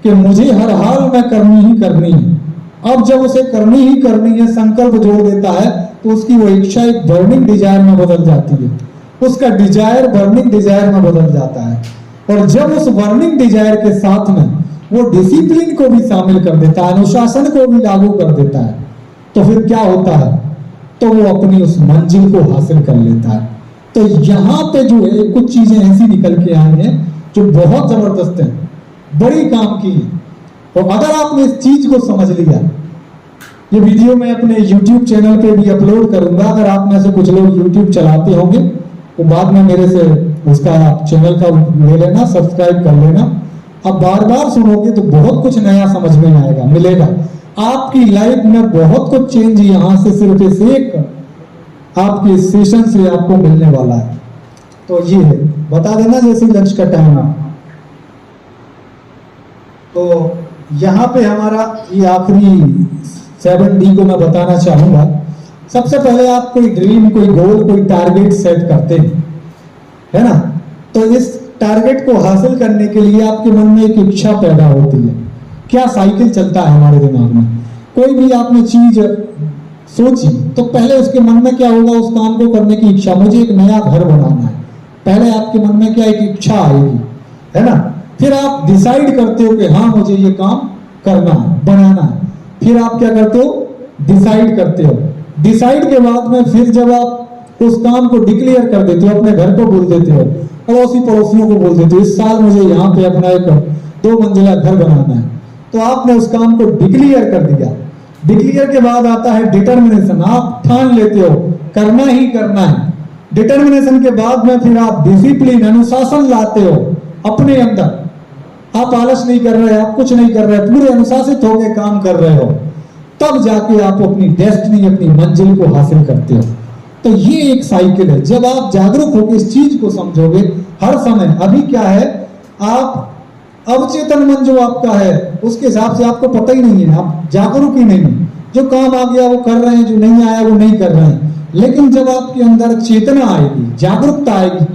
[SPEAKER 1] कि मुझे हर हाल में करनी ही करनी है। अब जब उसे करनी ही करनी है, संकल्प जोड़ देता है, तो उसकी वो इच्छा एक बर्निंग डिजायर में बदल जाती है। उसका डिजायर बर्निंग डिजायर में बदल जाता है। और जब उस बर्निंग डिजायर के साथ में वो डिसिप्लिन को भी शामिल कर देता है, अनुशासन को भी लागू कर देता है, तो फिर क्या होता है, तो वो अपनी उस मंजिल को हासिल कर लेता है। तो यहाँ पे जो है कुछ चीजें ऐसी निकल के आई हैं जो बहुत जबरदस्त है, बड़ी काम की है। और अगर आपने इस चीज को समझ लिया, ये वीडियो मैं अपने YouTube चैनल पे भी अपलोड करूंगा। अगर आप में से कुछ लोग YouTube चलाते होंगे तो बाद में मेरे से उसका आप चैनल का ले लेना, सब्सक्राइब कर लेना। अब बार बार सुनोगे तो बहुत कुछ नया समझ में आएगा, मिलेगा। आपकी लाइफ में बहुत कुछ चेंज यहाँ से सिर्फ इस एक आपके सेशन से आपको मिलने वाला है। तो ये है, बता देना जैसे लंच का टाइम है। तो यहाँ पे हमारा ये आखिरी 7D को मैं बताना चाहूंगा। सबसे पहले आप कोई ड्रीम, कोई गोल, कोई टारगेट सेट करते हैं, है ना। तो इस टारगेट को हासिल करने के लिए आपके मन में एक इच्छा पैदा होती है। क्या साइकिल चलता है हमारे दिमाग में, कोई भी आपने चीज सोची तो पहले उसके मन में क्या होगा, उस काम को करने की इच्छा। मुझे एक नया घर बनाना है, पहले आपके मन में क्या एक इच्छा आएगी, है ना। फिर आप डिसाइड करते हो कि हाँ मुझे ये काम करना है, बनाना है। फिर आप क्या करते हो, डिसाइड करते हो। डिसाइड के बाद में फिर जब आप उस काम को डिक्लेयर कर देते हो, अपने घर को बोल देते हो, पड़ोसी पड़ोसियों को बोल देते हो, इस साल मुझे यहाँ पे अपना एक 2 मंजिला घर बनाना है, तो आपने उस काम को डिक्लेयर कर दिया। डिक्लेयर के बाद आता है डिटर्मिनेशन। आप ठान लेते हो करना ही करना है। डिटर्मिनेशन के बाद में फिर आप डिसिप्लिन, अनुशासन लाते हो अपने अंदर। आप आलस नहीं कर रहे, आप कुछ नहीं कर रहे, पूरे अनुशासित होकर काम कर रहे हो, तब जाके आप अपनी डेस्टिनी, अपनी मंजिल को हासिल करते हो। तो ये एक साइकिल है। जब आप जागरूक होकर इस चीज को समझोगे हर समय, अभी क्या है, आप अवचेतन मन जो आपका है उसके हिसाब से आपको पता ही नहीं है, आप जागरूक ही नहीं है। जो काम आ गया वो कर रहे हैं, जो नहीं आया वो नहीं कर रहे हैं। लेकिन जब आपके अंदर चेतना आएगी, जागरूकता आएगी,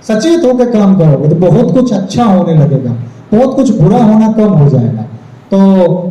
[SPEAKER 1] सचेत होकर काम करोगे तो बहुत कुछ अच्छा होने लगेगा, बहुत कुछ बुरा होना कम हो जाएगा। तो